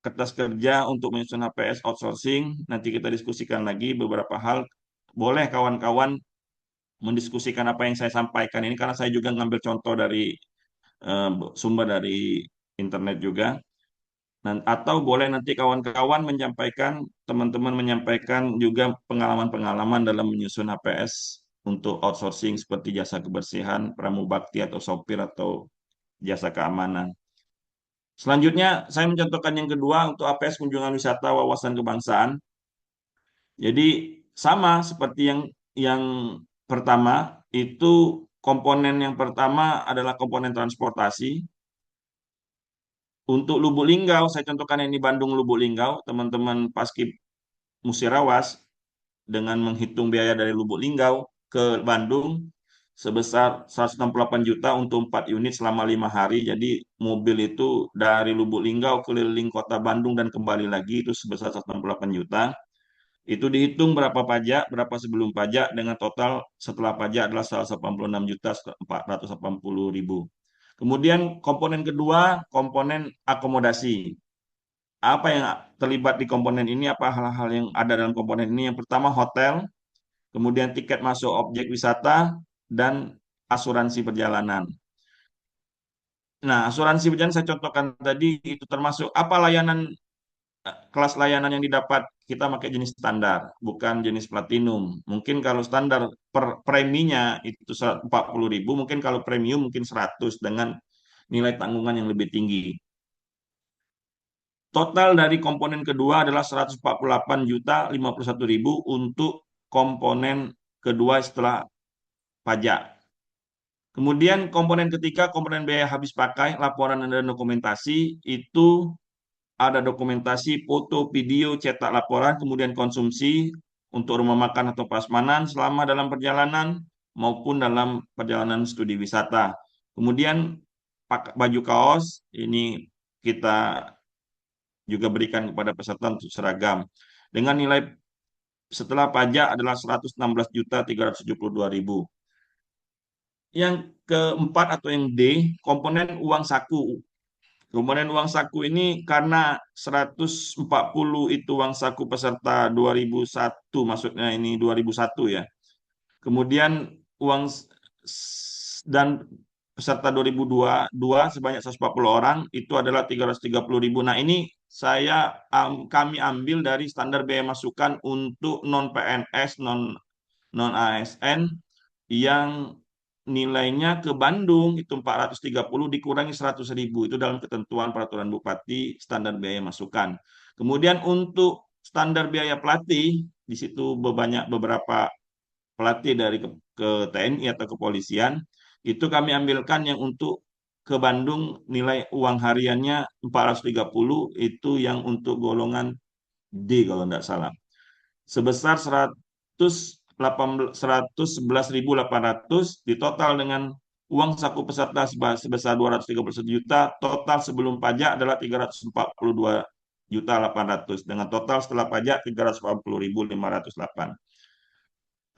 kertas kerja untuk menyusun HPS outsourcing. Nanti kita diskusikan lagi beberapa hal. Boleh kawan-kawan mendiskusikan apa yang saya sampaikan ini karena saya juga ngambil contoh dari sumber dari internet juga. Atau boleh nanti kawan-kawan menyampaikan, teman-teman menyampaikan juga pengalaman-pengalaman dalam menyusun HPS untuk outsourcing seperti jasa kebersihan, pramubakti atau sopir atau jasa keamanan. Selanjutnya, saya mencontohkan yang kedua untuk APS kunjungan wisata wawasan kebangsaan. Jadi sama seperti yang pertama, itu komponen yang pertama adalah komponen transportasi. Untuk Lubuk Linggau, saya contohkan yang di Bandung Lubuk Linggau, teman-teman Paskib Musirawas dengan menghitung biaya dari Lubuk Linggau ke Bandung sebesar 168 juta untuk 4 unit selama 5 hari. Jadi mobil itu dari Lubuk Linggau keliling kota Bandung dan kembali lagi itu sebesar 168 juta. Itu dihitung berapa pajak, berapa sebelum pajak dengan total setelah pajak adalah 186 juta 480 ribu. Kemudian komponen kedua, komponen akomodasi. Apa yang terlibat di komponen ini? Apa hal-hal yang ada dalam komponen ini? Yang pertama hotel, kemudian tiket masuk objek wisata, dan asuransi perjalanan. Nah, asuransi perjalanan saya contohkan tadi itu termasuk apa layanan, kelas layanan yang didapat. Kita pakai jenis standar, bukan jenis platinum. Mungkin kalau standar per preminya itu 40 ribu, mungkin kalau premium mungkin 100 dengan nilai tanggungan yang lebih tinggi. Total dari komponen kedua adalah 148 juta 51 ribu untuk komponen kedua setelah pajak. Kemudian komponen ketiga, komponen biaya habis pakai, laporan dan dokumentasi, itu ada dokumentasi, foto, video, cetak laporan, kemudian konsumsi untuk rumah makan atau prasmanan selama dalam perjalanan maupun dalam perjalanan studi wisata. Kemudian baju kaos, ini kita juga berikan kepada peserta untuk seragam. Dengan nilai setelah pajak adalah 116 juta 372 ribu. Yang keempat atau yang D, komponen uang saku. Komponen uang saku ini karena 140 itu uang saku peserta 2001, maksudnya ini 2001 ya. Kemudian uang dan peserta 2022 sebanyak 140 orang itu adalah 330 ribu. Nah ini kami ambil dari standar biaya masukan untuk non PNS, non ASN yang nilainya ke Bandung itu 430 dikurangi 100 ribu. Itu dalam ketentuan peraturan Bupati standar biaya masukan. Kemudian untuk standar biaya pelatih, di situ banyak beberapa pelatih dari ke TNI atau kepolisian, itu kami ambilkan yang untuk ke Bandung nilai uang hariannya 430 itu yang untuk golongan D kalau tidak salah. Sebesar 111.800 ditotal dengan uang saku peserta sebesar 231 juta, total sebelum pajak adalah 342 juta 800 dengan total setelah pajak 380.508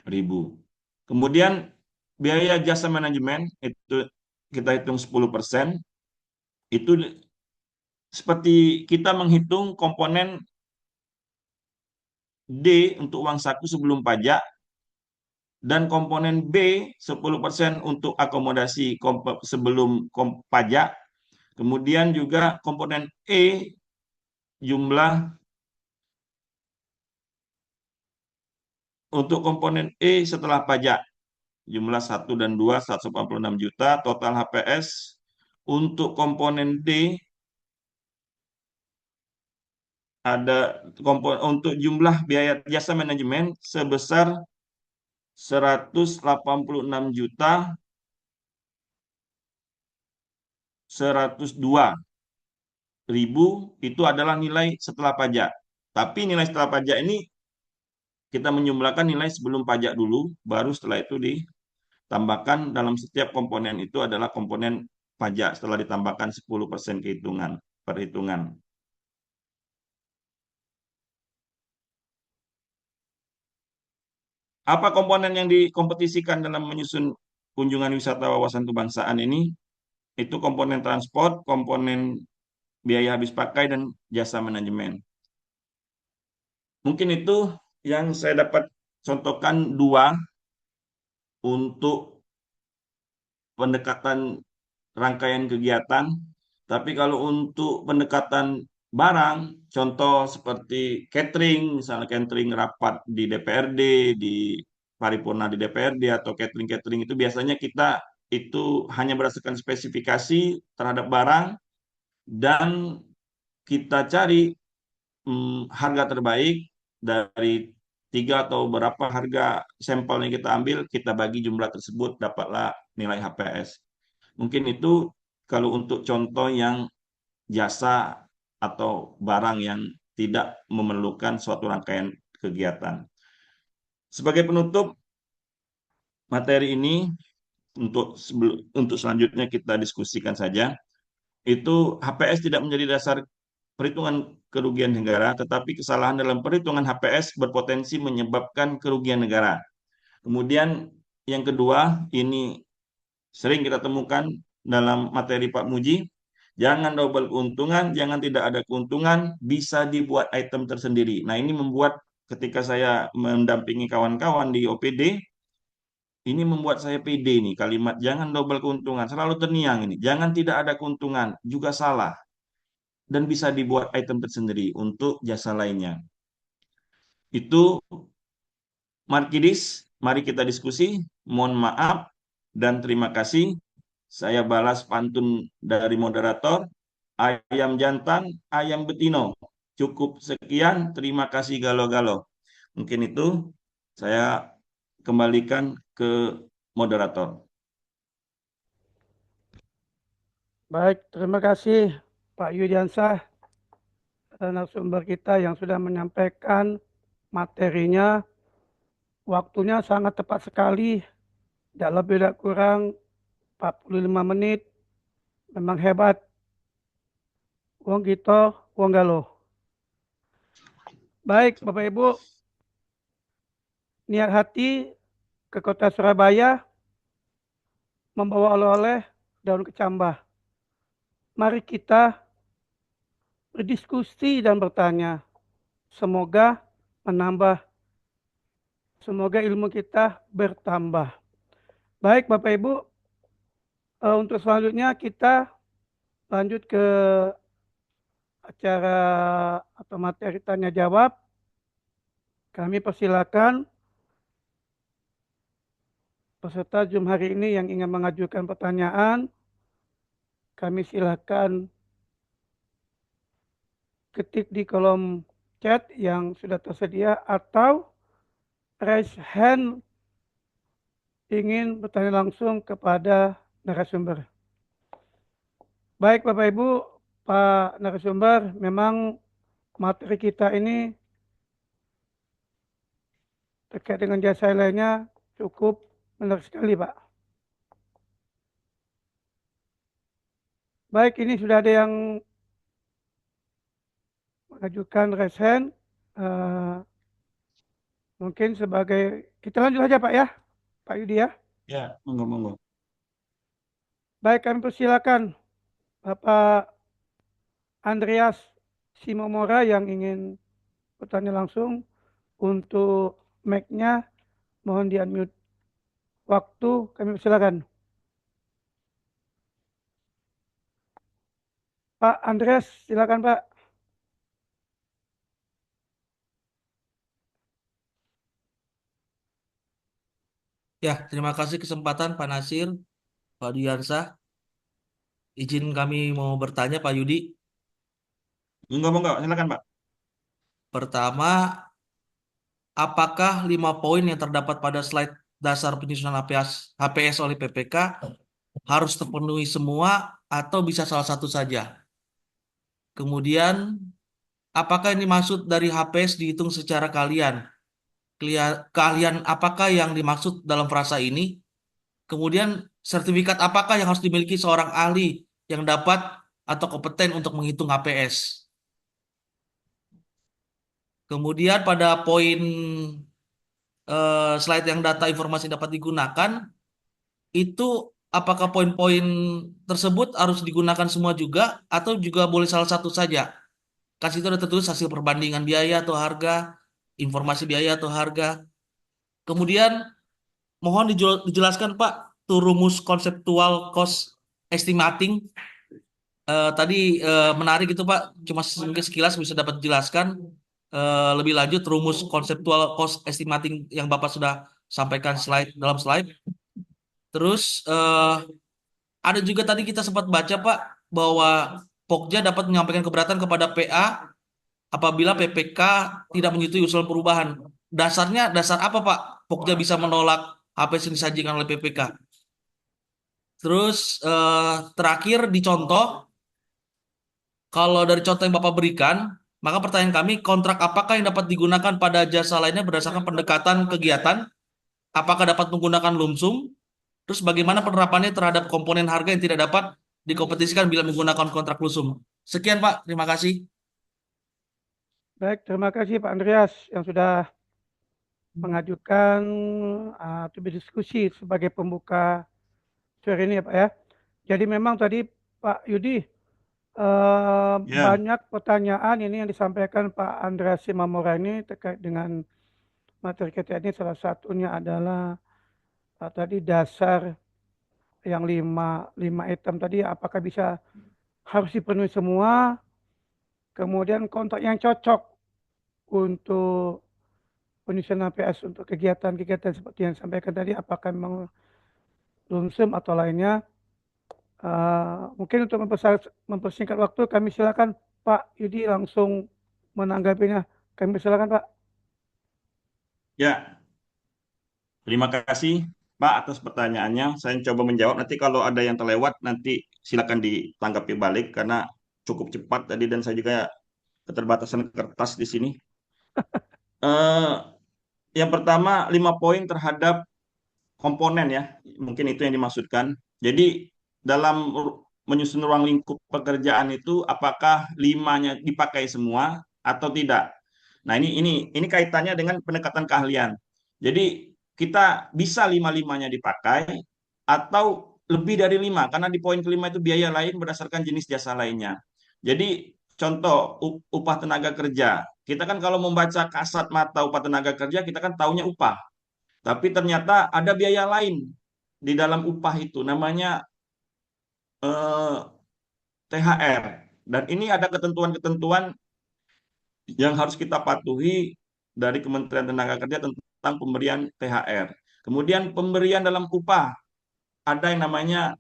ribu. Kemudian biaya jasa manajemen itu kita hitung 10%. Itu seperti kita menghitung komponen D untuk uang saku sebelum pajak dan komponen B 10% untuk akomodasi sebelum pajak. Kemudian juga komponen E jumlah untuk komponen E setelah pajak jumlah 1 dan 2 186 juta, total HPS Untuk komponen D ada untuk jumlah biaya jasa manajemen sebesar 186.102.000 itu adalah nilai setelah pajak. Tapi nilai setelah pajak ini kita menjumlahkan nilai sebelum pajak dulu, baru setelah itu ditambahkan dalam setiap komponen itu adalah komponen pajak setelah ditambahkan 10% perhitungan. Apa komponen yang dikompetisikan dalam menyusun kunjungan wisata wawasan kebangsaan ini? Itu komponen transport, komponen biaya habis pakai, dan jasa manajemen. Mungkin itu yang saya dapat contohkan dua untuk pendekatan rangkaian kegiatan. Tapi kalau untuk pendekatan barang, contoh seperti catering, misalnya catering rapat di DPRD, di paripurna di DPRD, atau catering-catering itu biasanya kita itu hanya berdasarkan spesifikasi terhadap barang dan kita cari harga terbaik dari tiga atau berapa harga sampel yang kita ambil, kita bagi jumlah tersebut, dapatlah nilai HPS. Mungkin itu kalau untuk contoh yang jasa atau barang yang tidak memerlukan suatu rangkaian kegiatan. Sebagai penutup materi ini, untuk selanjutnya kita diskusikan saja, itu HPS tidak menjadi dasar perhitungan kerugian negara, tetapi kesalahan dalam perhitungan HPS berpotensi menyebabkan kerugian negara. Kemudian yang kedua, ini sering kita temukan dalam materi Pak Muji, jangan double keuntungan, jangan tidak ada keuntungan, bisa dibuat item tersendiri. Nah, ini membuat ketika saya mendampingi kawan-kawan di OPD, ini membuat saya pede nih, kalimat jangan double keuntungan, selalu terngiang ini. Jangan tidak ada keuntungan, juga salah. Dan bisa dibuat item tersendiri untuk jasa lainnya. Itu Markidis, mari kita diskusi. Mohon maaf dan terima kasih. Saya balas pantun dari moderator. Ayam jantan, ayam betino. Cukup sekian, terima kasih galo-galo. Mungkin itu saya kembalikan ke moderator. Baik, terima kasih Pak Yudiansah, narasumber kita yang sudah menyampaikan materinya. Waktunya sangat tepat sekali, tidak lebih tidak kurang 45 menit. Memang hebat. Wong Gito, Wong Galo. Baik, Bapak Ibu, niat hati ke kota Surabaya membawa oleh-oleh daun kecambah. Mari kita berdiskusi dan bertanya. Semoga menambah, semoga ilmu kita bertambah. Baik, Bapak Ibu, untuk selanjutnya kita lanjut ke acara atau materi tanya jawab. Kami persilakan peserta Zoom hari ini yang ingin mengajukan pertanyaan, kami silakan ketik di kolom chat yang sudah tersedia atau raise hand ingin bertanya langsung kepada narasumber. Baik Bapak Ibu, Pak narasumber, memang materi kita ini terkait dengan jasa lainnya cukup menarik sekali Pak. Baik, ini sudah ada yang mengajukan raise hand. Mungkin sebagai, kita lanjut saja Pak ya, Pak Yudi ya. Ya, monggo-monggo. Baik, kami persilakan Bapak Andreas Simomora yang ingin bertanya langsung. Untuk mic-nya mohon di-unmute. Waktu kami persilakan. Pak Andreas, silakan Pak. Ya, terima kasih kesempatan Pak Nasir, Pak Diansah. izin kami mau bertanya Pak Yudi. Enggak, silakan Pak. Pertama, apakah 5 poin yang terdapat pada slide dasar penyusunan HPS oleh PPK harus terpenuhi semua atau bisa salah satu saja? Kemudian, apakah ini maksud dari HPS dihitung secara kalian? Keahlian apakah yang dimaksud dalam frasa ini? Kemudian, sertifikat apakah yang harus dimiliki seorang ahli yang dapat atau kompeten untuk menghitung HPS? Kemudian pada poin slide yang data informasi dapat digunakan, itu apakah poin-poin tersebut harus digunakan semua juga atau juga boleh salah satu saja? Kasih itu ada tertulis hasil perbandingan biaya atau harga, informasi biaya atau harga. Kemudian mohon dijelaskan Pak, tuh rumus konseptual cost estimating. Tadi menarik itu Pak, cuma mungkin sekilas bisa dapat dijelaskan lebih lanjut rumus konseptual cost estimating yang Bapak sudah sampaikan dalam slide. Terus ada juga tadi kita sempat baca Pak bahwa Pokja dapat menyampaikan keberatan kepada PA apabila PPK tidak menyetujui usulan perubahan. Dasar apa Pak? Pokja bisa menolak HPS yang disajikan oleh PPK. Terus terakhir dicontoh, kalau dari contoh yang Bapak berikan, maka pertanyaan kami, kontrak apakah yang dapat digunakan pada jasa lainnya berdasarkan pendekatan kegiatan? Apakah dapat menggunakan lump sum? Terus bagaimana penerapannya terhadap komponen harga yang tidak dapat dikompetisikan bila menggunakan kontrak lump sum? Sekian Pak, terima kasih. Baik, terima kasih Pak Andreas yang sudah mengajukan atau berdiskusi sebagai pembuka sore ini ya Pak ya. Jadi memang tadi Pak Yudi Ya, banyak pertanyaan ini yang disampaikan Pak Andreas Simamora ini terkait dengan materi kita ini, salah satunya adalah tadi dasar yang lima item tadi apakah bisa harus dipenuhi semua, kemudian kontrak yang cocok untuk penyusunan PS untuk kegiatan-kegiatan seperti yang disampaikan tadi apakah memang lumsum atau lainnya. Mungkin untuk mempersingkat waktu kami silakan Pak Yudi langsung menanggapinya. Kami silakan Pak. ya. Terima kasih Pak atas pertanyaannya. Saya coba menjawab. Nanti kalau ada yang terlewat, nanti silakan ditanggapi balik karena cukup cepat tadi dan saya juga keterbatasan kertas di sini. Eh, yang pertama, 5 poin terhadap komponen ya. Mungkin itu yang dimaksudkan. Jadi dalam menyusun ruang lingkup pekerjaan itu apakah limanya dipakai semua atau tidak? Nah, ini kaitannya dengan pendekatan keahlian. Jadi kita bisa lima-limanya dipakai atau lebih dari lima karena di poin kelima itu biaya lain berdasarkan jenis jasa lainnya. Jadi contoh upah tenaga kerja. Kita kan kalau membaca kasat mata upah tenaga kerja kita kan taunya upah. Tapi ternyata ada biaya lain di dalam upah itu namanya eh, THR. Dan ini ada ketentuan-ketentuan yang harus kita patuhi dari Kementerian Tenaga Kerja tentang pemberian THR. Kemudian pemberian dalam upah ada yang namanya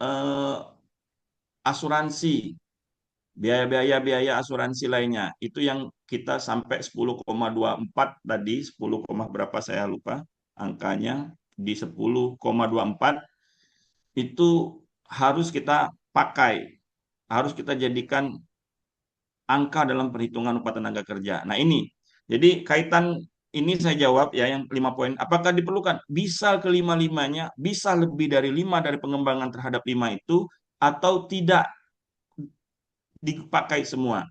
eh, asuransi, biaya-biaya asuransi lainnya. Itu yang kita sampai 10,24 tadi, 10, berapa saya lupa angkanya di 10,24 itu harus kita pakai, harus kita jadikan angka dalam perhitungan upah tenaga kerja. Nah ini, jadi kaitan ini saya jawab ya yang 5 poin. Apakah diperlukan? Bisa kelima-limanya, bisa lebih dari 5 dari pengembangan terhadap 5 itu, atau tidak dipakai semua.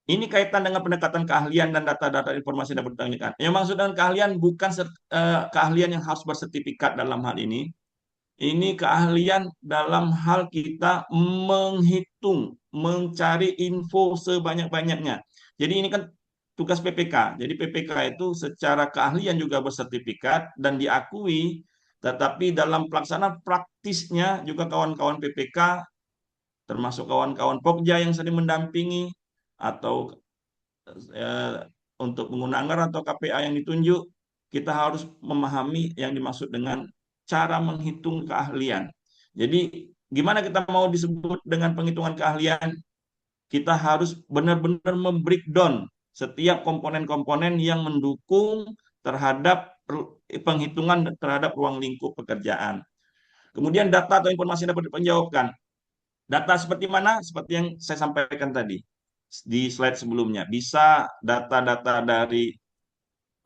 Ini kaitan dengan pendekatan keahlian dan data-data informasi yang dapat ditanyakan. Yang maksud dengan keahlian bukan keahlian yang harus bersertifikat dalam hal ini. Ini keahlian dalam hal kita menghitung, mencari info sebanyak-banyaknya. Jadi ini kan tugas PPK. Jadi PPK itu secara keahlian juga bersertifikat dan diakui, tetapi dalam pelaksanaan praktisnya juga kawan-kawan PPK, termasuk kawan-kawan Pokja yang sering mendampingi, atau eh, untuk pengguna anggaran atau KPA yang ditunjuk, kita harus memahami yang dimaksud dengan cara menghitung keahlian. Jadi gimana kita mau disebut dengan penghitungan keahlian? Kita harus benar-benar membreakdown setiap komponen-komponen yang mendukung terhadap penghitungan terhadap ruang lingkup pekerjaan. Kemudian data atau informasi yang dapat dipertanggungjawabkan. Data seperti mana? Seperti yang saya sampaikan tadi di slide sebelumnya. Bisa data-data dari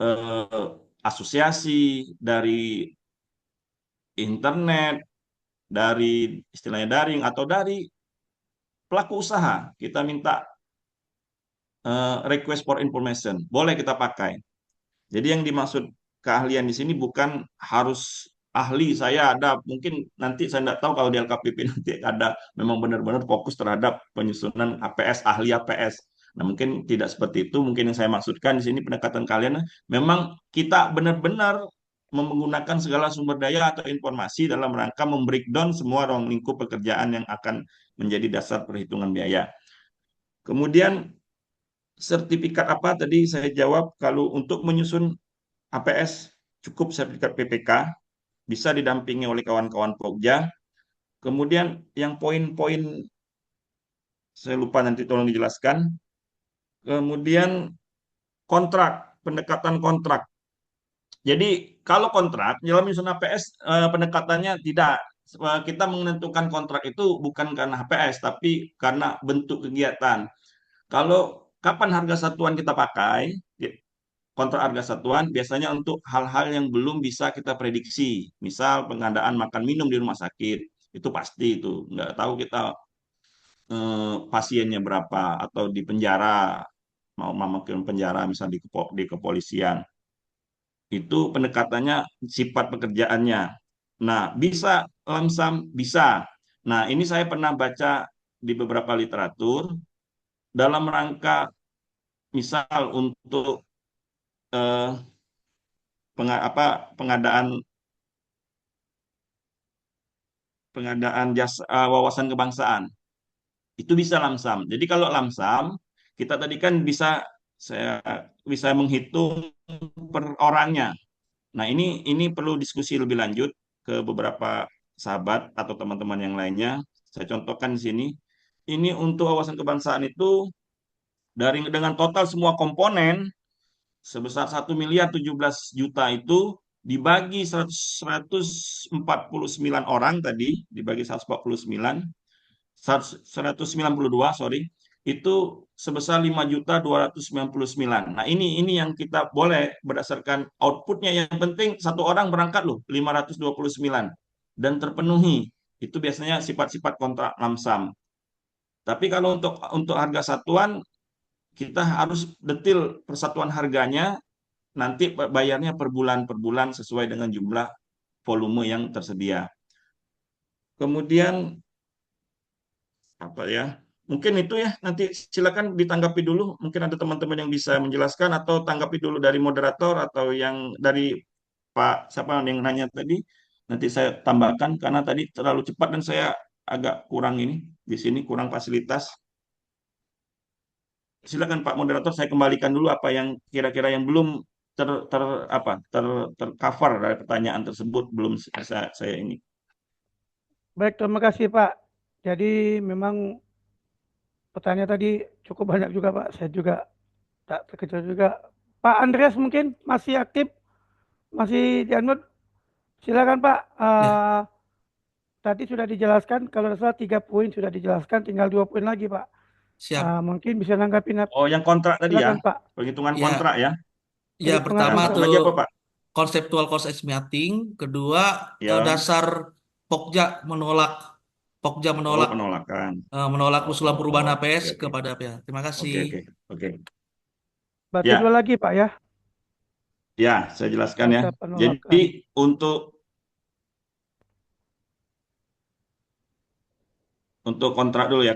eh, asosiasi, dari internet, dari istilahnya daring, atau dari pelaku usaha. Kita minta request for information. Boleh kita pakai. Jadi yang dimaksud keahlian di sini bukan harus ahli. Saya ada, mungkin nanti saya tidak tahu kalau di LKPP nanti ada memang benar-benar fokus terhadap penyusunan APS, ahli APS. Nah, mungkin tidak seperti itu. Mungkin yang saya maksudkan di sini pendekatan kalian memang kita benar-benar menggunakan segala sumber daya atau informasi dalam rangka membreakdown semua ruang lingkup pekerjaan yang akan menjadi dasar perhitungan biaya. Kemudian sertifikat apa tadi saya jawab, kalau untuk menyusun APS cukup sertifikat PPK, bisa didampingi oleh kawan-kawan Pokja. Kemudian yang poin-poin saya lupa, nanti tolong dijelaskan. Kemudian kontrak, pendekatan kontrak. Jadi kalau kontrak dalam menyusun APS pendekatannya tidak, kita menentukan kontrak itu bukan karena HPS tapi karena bentuk kegiatan. Kalau kapan harga satuan kita pakai, kontrak harga satuan biasanya untuk hal-hal yang belum bisa kita prediksi. Misal pengadaan makan minum di rumah sakit, itu pasti itu. Nggak tahu kita pasiennya berapa, atau di penjara, mau memakai penjara misal di kepolisian. Itu pendekatannya sifat pekerjaannya. Nah, bisa lamsam, bisa. Nah, ini saya pernah baca di beberapa literatur dalam rangka misal untuk eh, pengadaan jasa wawasan kebangsaan itu bisa lamsam. Jadi kalau lamsam kita tadi kan saya bisa menghitung per orangnya. Nah, ini perlu diskusi lebih lanjut ke beberapa sahabat atau teman-teman yang lainnya. Saya contohkan di sini. Ini untuk wawasan kebangsaan itu dengan total semua komponen sebesar 1.017.000.000 itu dibagi 149 orang tadi, dibagi 192, sorry, itu sebesar 5.299. Nah, ini yang kita boleh berdasarkan outputnya. Yang penting satu orang berangkat loh 529 dan terpenuhi. Itu biasanya sifat-sifat kontrak lamsam. Tapi kalau untuk harga satuan, kita harus detil persatuan harganya, nanti bayarnya per bulan sesuai dengan jumlah volume yang tersedia. Kemudian apa ya? Mungkin itu ya, nanti silakan ditanggapi dulu. Mungkin ada teman-teman yang bisa menjelaskan, atau tanggapi dulu dari moderator atau yang dari Pak siapa yang nanya tadi. Nanti saya tambahkan karena tadi terlalu cepat dan saya agak kurang ini di sini, kurang fasilitas. Silakan Pak moderator, saya kembalikan dulu apa yang kira-kira yang belum ter, ter apa tercover dari pertanyaan tersebut, belum saya ini. Baik, terima kasih Pak. Jadi memang pertanyaan tadi cukup banyak juga Pak. Saya juga tak terkejar juga. Pak Andreas mungkin masih aktif, masih di unmute. Silakan Pak. Ya, Tadi sudah dijelaskan, kalau tidak salah 3 poin sudah dijelaskan, tinggal 2 poin lagi Pak. siap. Mungkin bisa nanggapin. Oh, yang kontrak tadi ya, Silakan Pak. perhitungan kontrak Ya, ya. ya Perhitungan pertama Apa kontrak. tuh lagi apa Pak? konseptual cost estimating, kedua Ya, dasar Pokja menolak Pokja oh menolak penolakan. menolak Oh, usulan oh, perubahan oh, APS oke oke kepada pihak. Terima kasih. oke oke oke. Berarti dua Ya, lagi Pak ya. ya saya jelaskan ya. Dasar Jadi penolakan. untuk kontrak dulu ya,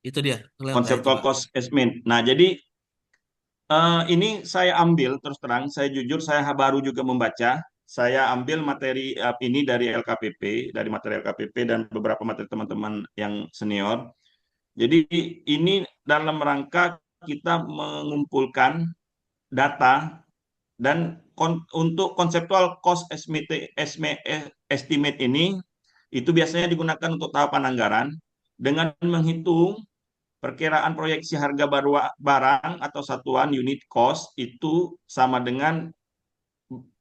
Itu dia. Lihat nggak itu, konseptual Pak? cost estimate. Nah, jadi ini saya ambil terus terang, saya jujur, saya baru juga membaca. Saya ambil materi ini dari LKPP, dari materi LKPP dan beberapa materi teman-teman yang senior. Jadi ini dalam rangka kita mengumpulkan data dan untuk konseptual cost estimate ini Itu biasanya digunakan untuk tahapan anggaran dengan menghitung perkiraan proyeksi harga barang atau satuan unit cost itu sama dengan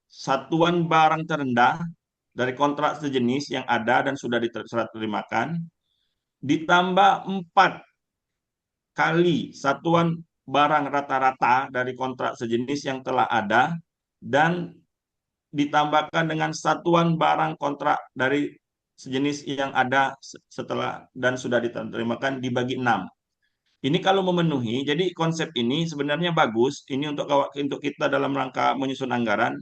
satuan barang terendah dari kontrak sejenis yang ada dan sudah diserah terimakan, ditambah 4 kali satuan barang rata-rata dari kontrak sejenis yang telah ada, dan ditambahkan dengan satuan barang kontrak dari sejenis yang ada setelah dan sudah diterimakan dibagi 6. Ini kalau memenuhi, jadi konsep ini sebenarnya bagus. Ini untuk kita dalam rangka menyusun anggaran,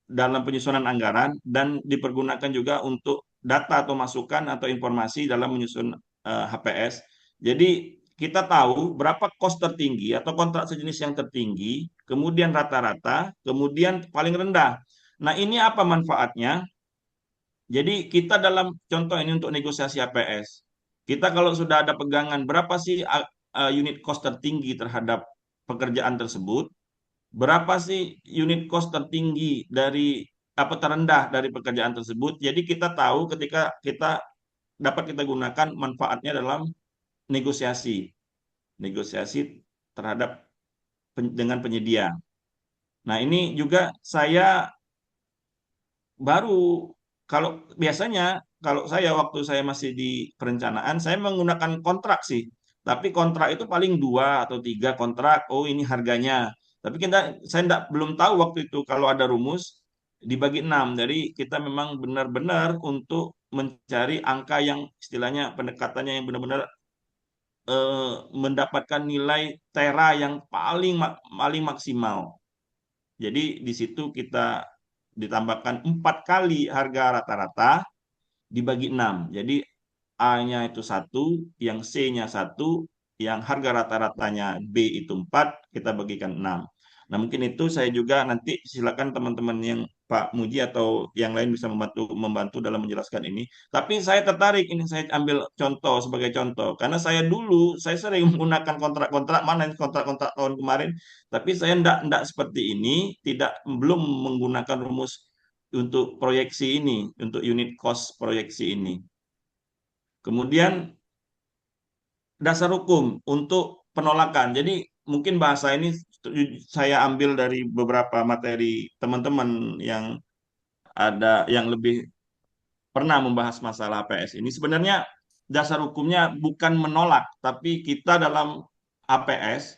dalam penyusunan anggaran, dan dipergunakan juga untuk data atau masukan atau informasi dalam menyusun HPS. Jadi kita tahu berapa kos tertinggi atau kontrak sejenis yang tertinggi, kemudian rata-rata, kemudian paling rendah. Nah, ini apa manfaatnya? Jadi kita dalam contoh ini untuk negosiasi HPS, kita kalau sudah ada pegangan berapa sih unit cost tertinggi terhadap pekerjaan tersebut, berapa sih unit cost tertinggi dari apa terendah dari pekerjaan tersebut. Jadi kita tahu ketika kita dapat kita gunakan manfaatnya dalam negosiasi, negosiasi terhadap dengan penyedia. Nah, ini juga saya baru, kalau biasanya kalau saya waktu saya masih di perencanaan, saya menggunakan kontrak sih. Tapi kontrak itu paling 2 atau 3 kontrak. Oh, ini harganya. Tapi saya belum tahu waktu itu kalau ada rumus dibagi 6. Jadi kita memang benar-benar untuk mencari angka yang istilahnya pendekatannya yang benar-benar mendapatkan nilai tera yang paling maksimal. Jadi di situ kita ditambahkan 4 kali harga rata-rata dibagi 6. Jadi A-nya itu 1, yang C-nya 1, yang harga rata-ratanya B itu 4, kita bagikan 6. Nah, mungkin itu saya juga nanti silakan teman-teman yang Pak Muji atau yang lain bisa membantu dalam menjelaskan ini. Tapi saya tertarik, ini saya ambil contoh sebagai contoh. Karena saya sering menggunakan kontrak-kontrak, mana kontrak-kontrak tahun kemarin, tapi saya tidak seperti ini, belum menggunakan rumus untuk proyeksi ini, untuk unit cost proyeksi ini. Kemudian dasar hukum untuk penolakan. Jadi mungkin bahasa ini saya ambil dari beberapa materi teman-teman yang ada yang lebih pernah membahas masalah APS ini. Sebenarnya dasar hukumnya bukan menolak, tapi kita dalam APS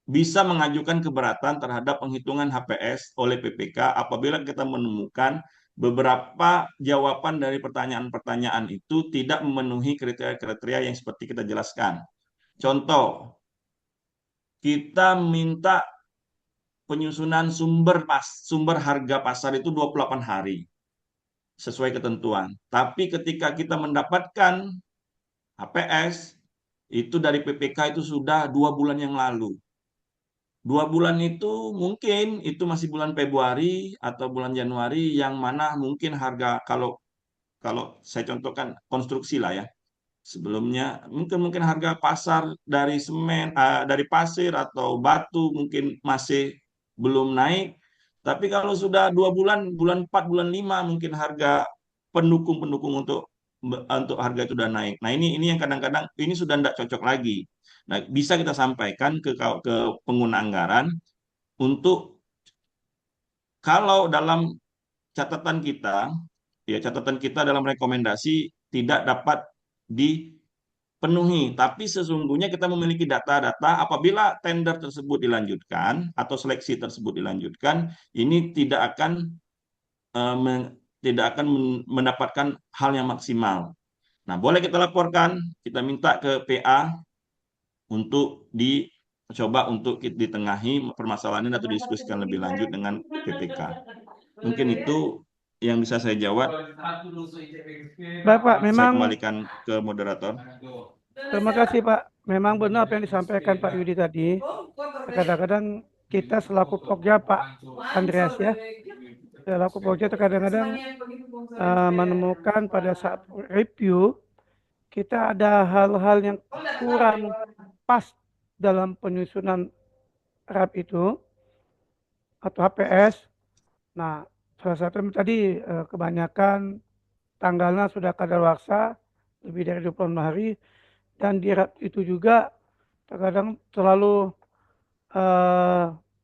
bisa mengajukan keberatan terhadap penghitungan HPS oleh PPK apabila kita menemukan beberapa jawaban dari pertanyaan-pertanyaan itu tidak memenuhi kriteria-kriteria yang seperti kita jelaskan. Contoh, kita minta penyusunan sumber harga pasar itu 28 hari sesuai ketentuan. Tapi ketika kita mendapatkan HPS itu dari PPK itu sudah 2 bulan yang lalu. 2 bulan itu mungkin itu masih bulan Februari atau bulan Januari, yang mana mungkin harga, kalau kalau saya contohkan konstruksi lah ya. Sebelumnya mungkin harga pasar dari semen, dari pasir atau batu mungkin masih belum naik. Tapi kalau sudah 2 bulan, bulan 4, bulan 5, mungkin harga pendukung-pendukung untuk harga itu sudah naik. Nah, ini yang kadang-kadang ini sudah tidak cocok lagi. Nah, bisa kita sampaikan ke pengguna anggaran untuk, kalau dalam catatan kita, ya catatan kita dalam rekomendasi tidak dapat dipenuhi, tapi sesungguhnya kita memiliki data-data apabila tender tersebut dilanjutkan atau seleksi tersebut dilanjutkan, ini eh, tidak akan mendapatkan hal yang maksimal. Nah, boleh kita laporkan, kita minta ke PA untuk dicoba untuk ditengahi permasalahan ini atau didiskusikan lebih lanjut dengan PPK. Mungkin itu yang bisa saya jawab. Bapak, Saya memang kembalikan ke moderator. terima kasih Pak. Memang benar apa yang disampaikan Pak Yudi tadi. Kadang-kadang kita selaku pokja Pak Andreas ya, selaku pokja terkadang-kadang menemukan pada saat review kita ada hal-hal yang kurang pas dalam penyusunan RAP itu atau HPS. Nah, salah satu tadi kebanyakan tanggalnya sudah kadaluarsa lebih dari 26 hari, dan di RAP itu juga terkadang selalu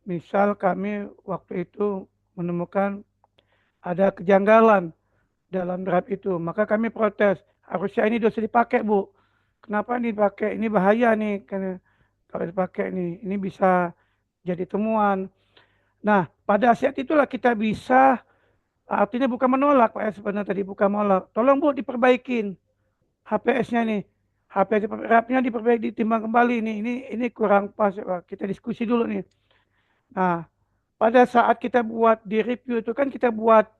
misal kami waktu itu menemukan ada kejanggalan dalam draft itu, maka kami protes. Harusnya ini dosa dipakai, Bu. Kenapa ini dipakai? Ini bahaya nih, karena kalau dipakai ini bisa jadi temuan. Nah, pada saat itulah kita bisa, artinya bukan menolak, Pak, ya, sebenarnya tadi bukan menolak. Tolong, Bu, diperbaikin HPS-nya nih. HPS draftnya diperbaiki, ditimbang kembali nih. Ini kurang pas, Pak. Kita diskusi dulu nih. Nah, pada saat kita buat di review itu kan kita buat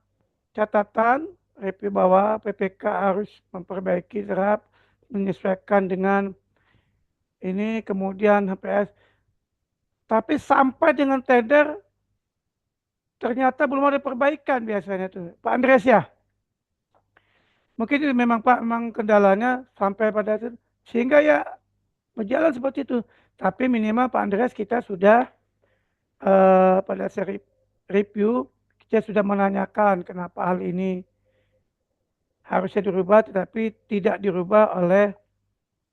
catatan review bahwa PPK harus memperbaiki draft menyesuaikan dengan ini, kemudian HPS. Tapi sampai dengan tender ternyata belum ada perbaikan biasanya tuh. Pak Andreas ya. Mungkin itu memang Pak, memang kendalanya sampai pada itu. Sehingga ya berjalan seperti itu. Tapi minimal Pak Andreas kita sudah pada seri review kita sudah menanyakan kenapa hal ini harusnya dirubah tetapi tidak dirubah oleh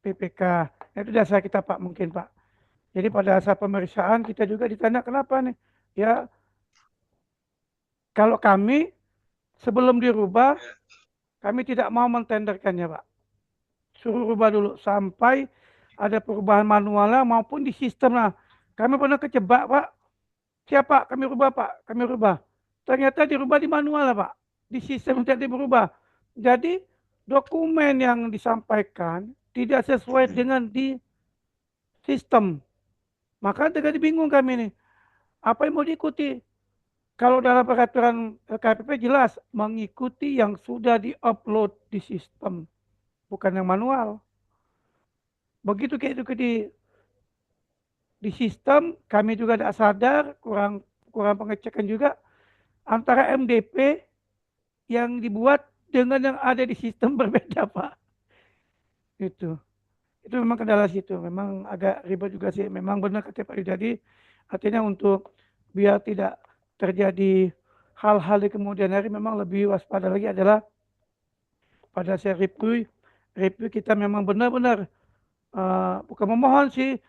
PPK. Itu dasar kita Pak mungkin Pak. Jadi pada saat pemeriksaan kita juga ditanya kenapa nih. Ya kalau kami sebelum dirubah kami tidak mau mentenderkannya Pak. Suruh rubah dulu sampai ada perubahan manualnya maupun di sistem lah. Kami pernah kejebak Pak. Siapa? Kami rubah Pak. Kami rubah. Ternyata dirubah di manual lah Pak. Di sistem tidak berubah. Jadi dokumen yang disampaikan tidak sesuai dengan di sistem. Maka terjadi bingung kami nih. Apa yang mau diikuti? Kalau dalam peraturan LKPP jelas mengikuti yang sudah di-upload di sistem, bukan yang manual. Begitu kayak itu di sistem, kami juga tidak sadar, kurang pengecekan juga antara MDP yang dibuat dengan yang ada di sistem berbeda, Pak. Itu memang kendala situ, memang agak ribet juga sih. Memang benar kata Pak Yudadi, artinya untuk biar tidak terjadi hal-hal di kemudian hari memang lebih waspada lagi adalah pada saya review kita memang benar-benar bukan memohon sih,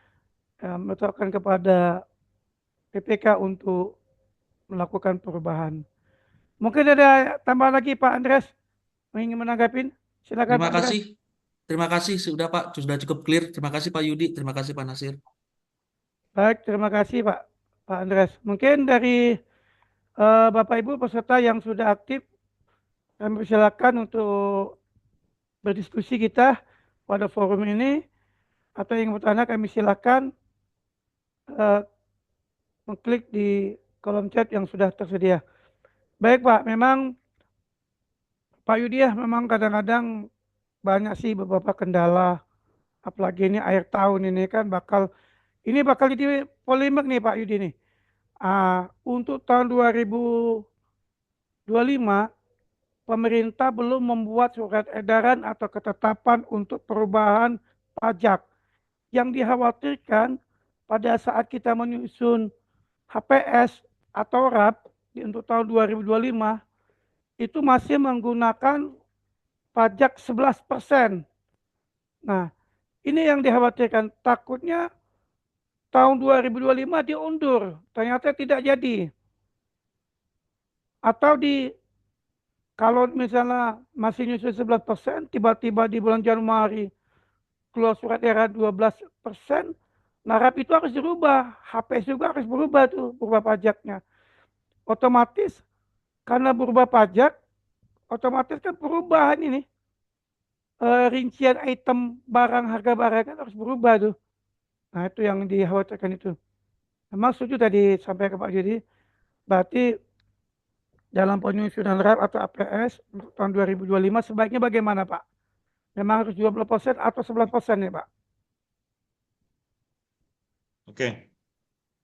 menetapkan kepada PPK untuk melakukan perubahan. Mungkin ada tambahan lagi Pak Andres ingin menanggapin? Silakan Terima Pak Andres. kasih. Terima kasih sudah Pak, sudah cukup clear. Terima kasih Pak Yudi, terima kasih Pak Nasir. Baik, terima kasih Pak Andres. Mungkin dari Bapak Ibu peserta yang sudah aktif, kami persilakan untuk berdiskusi kita pada forum ini, atau yang bertanya kami silakan mengklik di kolom chat yang sudah tersedia. Baik Pak, memang Pak Yudi ya, memang kadang-kadang banyak sih beberapa kendala, apalagi ini akhir tahun ini kan ini bakal jadi polemik nih Pak Yudi nih. Untuk tahun 2025 pemerintah belum membuat surat edaran atau ketetapan untuk perubahan pajak. Yang dikhawatirkan pada saat kita menyusun HPS atau RAP untuk tahun 2025 itu masih menggunakan pajak 11%. Nah, ini yang dikhawatirkan. Takutnya tahun 2025 diundur, ternyata tidak jadi. Atau kalau misalnya masih nyusun 11%, tiba-tiba di bulan Januari keluar surat edaran 12%, nah RAP itu harus dirubah, HPS juga harus berubah tuh, berubah pajaknya. Otomatis karena berubah pajak, otomatis kan perubahan ini rincian item barang, harga barang kan harus berubah tuh. Nah itu yang dikhawatirkan itu. Memang setuju tadi sampai ke Pak Yudi, berarti dalam penyusunan RAP atau APS untuk tahun 2025 sebaiknya bagaimana Pak? Memang harus 20% atau 11% nih Pak? Oke,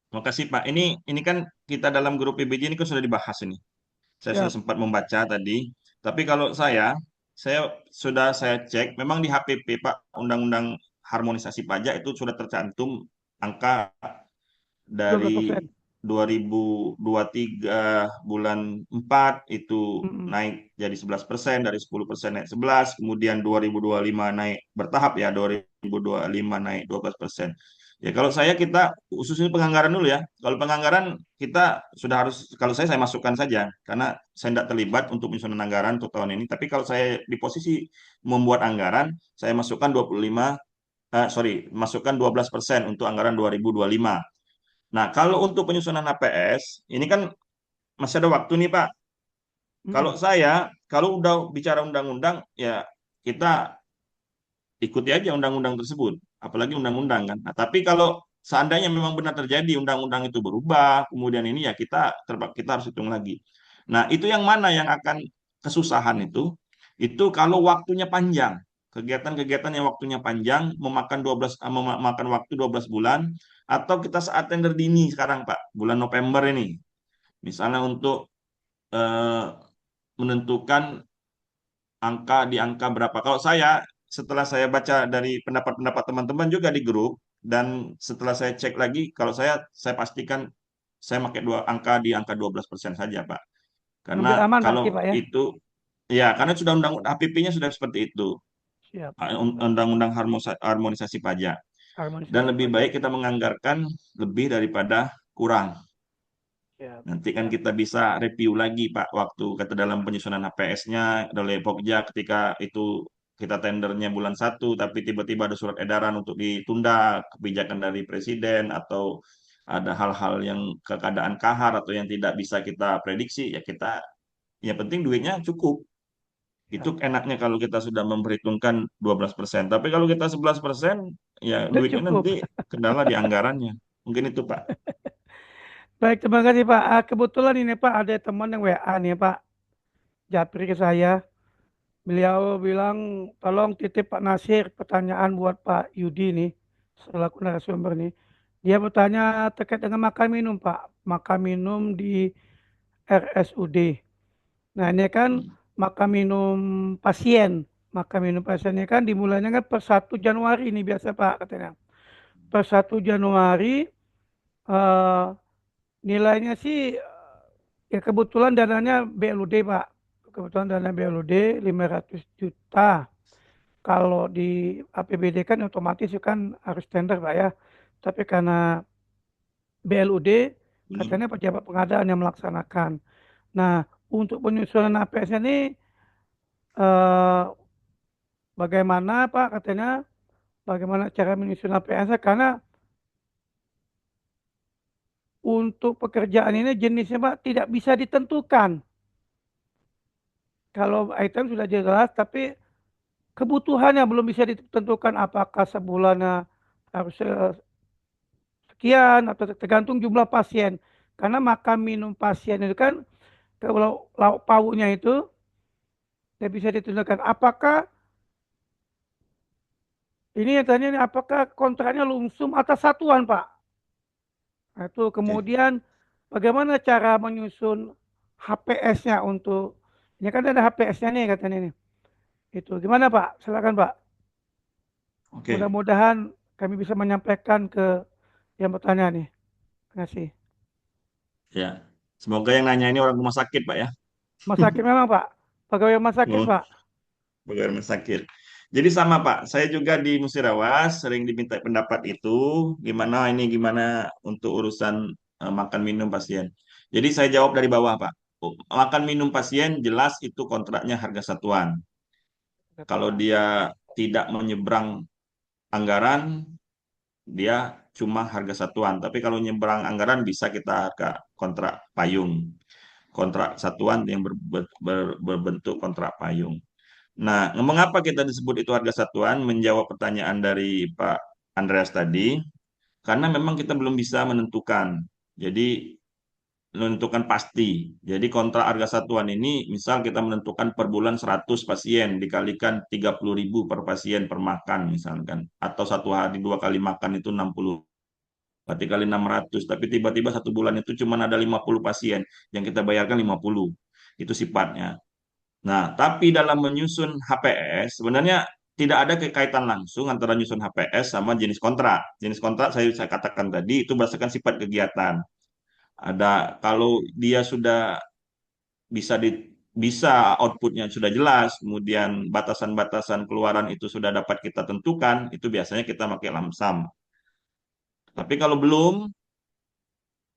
terima kasih Pak. Ini kan kita dalam grup PBJ ini kan sudah dibahas ini. Saya sudah Siap. sempat membaca tadi. Tapi kalau saya cek, memang di HPP Pak, Undang-Undang Harmonisasi Pajak itu sudah tercantum angka dari 12%. 2023 bulan 4 itu Mm-mm. naik jadi 11%, dari 10% naik 11, kemudian 2025 naik bertahap ya, 2025 naik 12%. Ya kalau kita khususnya penganggaran dulu ya. Kalau penganggaran kita sudah harus, kalau saya masukkan saja karena saya tidak terlibat untuk penyusunan anggaran untuk tahun ini. Tapi kalau saya di posisi membuat anggaran, saya masukkan 12% untuk anggaran 2025. Nah, kalau untuk penyusunan HPS, ini kan masih ada waktu nih, Pak. Kalau Mm-mm. kalau udah bicara undang-undang, ya kita ikuti aja undang-undang tersebut. Apalagi undang-undang kan. Nah, tapi kalau seandainya memang benar terjadi undang-undang itu berubah, kemudian ini ya kita harus hitung lagi. Nah, itu yang mana yang akan kesusahan itu kalau waktunya panjang. Kegiatan-kegiatan yang waktunya panjang memakan waktu 12 bulan atau kita saat tender dini sekarang, Pak, bulan November ini. Misalnya untuk eh, menentukan di angka berapa. Kalau setelah saya baca dari pendapat-pendapat teman-teman juga di grup, dan setelah saya cek lagi, kalau saya pastikan saya pakai di angka 12% saja, Pak. Lebih Karena aman berarti kalau Pak ya. itu, ya karena sudah HPP-nya sudah seperti itu, Siap. undang-undang harmonisasi pajak. Dan Harmonisasi lebih pajak. baik kita menganggarkan lebih daripada kurang. Siap. Nanti kan Siap. kita bisa review lagi, Pak, waktu kata dalam penyusunan HPS-nya oleh Pokja ketika itu kita tendernya bulan 1, tapi tiba-tiba ada surat edaran untuk ditunda kebijakan dari Presiden, atau ada hal-hal yang keadaan kahar atau yang tidak bisa kita prediksi, ya yang penting duitnya cukup. Itu Siap. enaknya kalau kita sudah memperhitungkan 12%. Tapi kalau kita 11%, ya Tidak duitnya cukup. nanti kendala di anggarannya. Mungkin itu, Pak. Baik, terima kasih Pak. Kebetulan ini Pak ada teman yang WA nih Pak. Japri ke saya. Beliau bilang tolong titip Pak Nasir pertanyaan buat Pak Yudi nih selaku narasumber nih. Dia bertanya terkait dengan makan minum Pak. Makan minum di RSUD. Nah ini kan makan minum pasien. Makan minum pasien ini kan dimulainya kan per 1 Januari ini biasa Pak katanya. Per 1 Januari eh, nilainya sih ya kebetulan dananya BLUD Pak. Kebetulan dana BLUD 500 juta. Kalau di APBD kan otomatis itu kan harus tender Pak ya. Tapi karena BLUD Hmm. katanya pejabat pengadaan yang melaksanakan. Nah, untuk penyusunan APS ini eh, bagaimana Pak katanya bagaimana cara menyusun APS karena untuk pekerjaan ini jenisnya Pak tidak bisa ditentukan. Kalau item sudah jelas tapi kebutuhannya belum bisa ditentukan apakah sebulannya harus sekian atau tergantung jumlah pasien. Karena makan minum pasien itu kan kalau lauk pauknya itu tidak bisa ditentukan. Apakah ini yang tanya nih, apakah kontraknya lumsum atau satuan Pak? Nah, itu Oke. kemudian bagaimana cara menyusun HPS-nya untuk ini kan ada HPS-nya nih katanya nih. Itu gimana Pak? Silakan Pak. Oke. Mudah-mudahan kami bisa menyampaikan ke yang bertanya nih. Terima kasih. Ya. Semoga yang nanya ini orang rumah sakit, Pak ya. Rumah sakit memang Pak. Pegawai rumah sakit Oh, Pak. pegawai rumah sakit. Jadi sama, Pak. Saya juga di Musirawas sering diminta pendapat itu gimana untuk urusan makan minum pasien. Jadi saya jawab dari bawah, Pak. Oh, makan minum pasien jelas itu kontraknya harga satuan. Kalau Satuan. dia tidak menyeberang anggaran, dia cuma harga satuan. Tapi kalau nyeberang anggaran bisa kita harga kontrak payung. Kontrak satuan yang berbentuk kontrak payung. Nah, mengapa kita disebut itu harga satuan? Menjawab pertanyaan dari Pak Andreas tadi, karena memang kita belum bisa menentukan. Jadi, menentukan pasti. Jadi, kontrak harga satuan ini, misal kita menentukan per bulan 100 pasien, dikalikan 30.000 per pasien per makan, misalkan. Atau satu hari 2 kali makan itu 60. Berarti kali 600. Tapi tiba-tiba satu bulan itu cuma ada 50 pasien. Yang kita bayarkan 50. Itu sifatnya. Nah, tapi dalam menyusun HPS, sebenarnya tidak ada kaitan langsung antara nyusun HPS sama jenis kontrak. Jenis kontrak saya katakan tadi itu berdasarkan sifat kegiatan. Ada kalau dia sudah bisa bisa outputnya sudah jelas, kemudian batasan-batasan keluaran itu sudah dapat kita tentukan, itu biasanya kita pakai lamsam. Tapi kalau belum,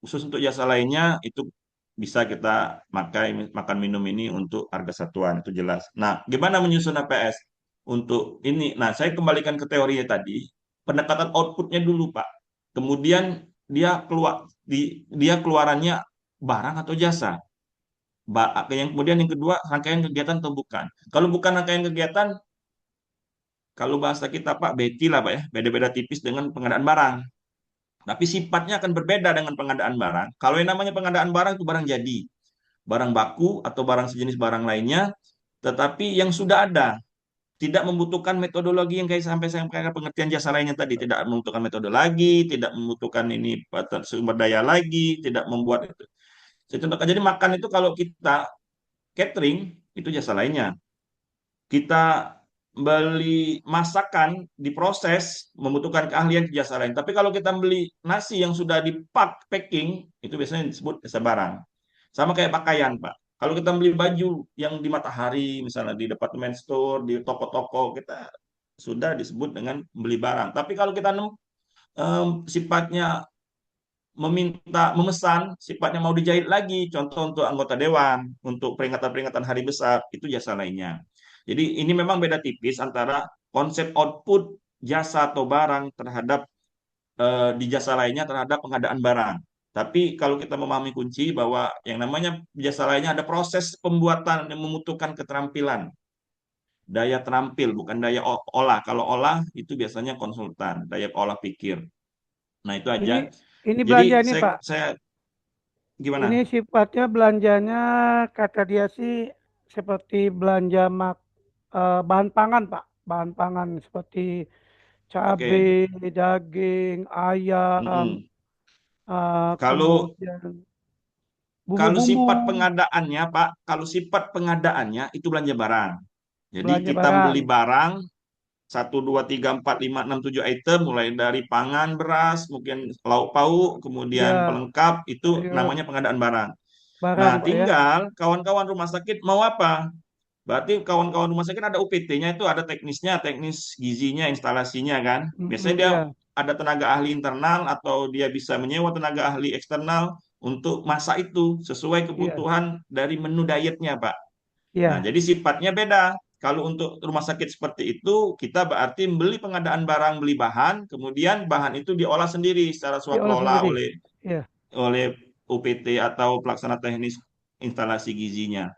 khusus untuk jasa lainnya itu bisa kita makan minum ini untuk harga satuan itu jelas. Nah, gimana menyusun APS untuk ini? Nah, saya kembalikan ke teorinya tadi, pendekatan outputnya dulu, Pak. Kemudian dia keluarannya barang atau jasa. Yang kemudian yang kedua rangkaian kegiatan atau bukan. Kalau bukan rangkaian kegiatan, kalau bahasa kita Pak, beti lah Pak ya, beda-beda tipis dengan pengadaan barang. Tapi sifatnya akan berbeda dengan pengadaan barang. Kalau yang namanya pengadaan barang itu barang jadi, barang baku atau barang sejenis barang lainnya, tetapi yang sudah ada, tidak membutuhkan metodologi yang kayak sampai saya kayak pengertian jasa lainnya tadi, tidak membutuhkan metodologi, tidak membutuhkan ini sumber daya lagi, tidak membuat itu. Saya contohkan, jadi makan itu kalau kita catering itu jasa lainnya. Kita beli masakan diproses membutuhkan keahlian di jasa lain. Tapi kalau kita beli nasi yang sudah packing itu biasanya disebut jasa barang. Sama kayak pakaian, Pak. Kalau kita beli baju yang di Matahari, misalnya di department store, di toko-toko, kita sudah disebut dengan beli barang. Tapi kalau kita sifatnya memesan, sifatnya mau dijahit lagi, contoh untuk anggota dewan, untuk peringatan-peringatan hari besar, itu jasa lainnya. Jadi ini memang beda tipis antara konsep output jasa atau barang terhadap di jasa lainnya terhadap pengadaan barang. Tapi kalau kita memahami kunci bahwa yang namanya jasa lainnya ada proses pembuatan yang membutuhkan keterampilan, daya terampil, bukan daya olah. Kalau olah itu biasanya konsultan, daya olah pikir. Nah itu Ini aja. ini Jadi belanja ini Pak. saya Ini gimana? sifatnya belanjanya kata dia sih seperti belanja bahan pangan Pak. Bahan pangan seperti cabai, Oke. daging, ayam, Mm-mm. Kalau kemudian kalau bumbu-bumbu, sifat pengadaannya, Pak, kalau sifat pengadaannya itu belanja barang. Jadi belanja kita barang. beli barang 1, 2, 3, 4, 5, 6, 7 item mulai dari pangan, beras, mungkin lauk pauk, kemudian Ya, pelengkap itu sayur, namanya pengadaan barang. barang Nah, Pak ya. tinggal kawan-kawan rumah sakit mau apa? Berarti kawan-kawan rumah sakit ada UPT-nya itu ada teknisnya, teknis gizinya, instalasinya kan. Biasanya Mm-mm, dia ya, ada tenaga ahli internal atau dia bisa menyewa tenaga ahli eksternal untuk masak itu sesuai iya, kebutuhan dari menu dietnya, Pak. Nah, iya. jadi sifatnya beda. Kalau untuk rumah sakit seperti itu, kita berarti beli pengadaan barang, beli bahan, kemudian bahan itu diolah sendiri secara Diolah swakelola sendiri. oleh Iya. oleh UPT atau pelaksana teknis instalasi gizinya.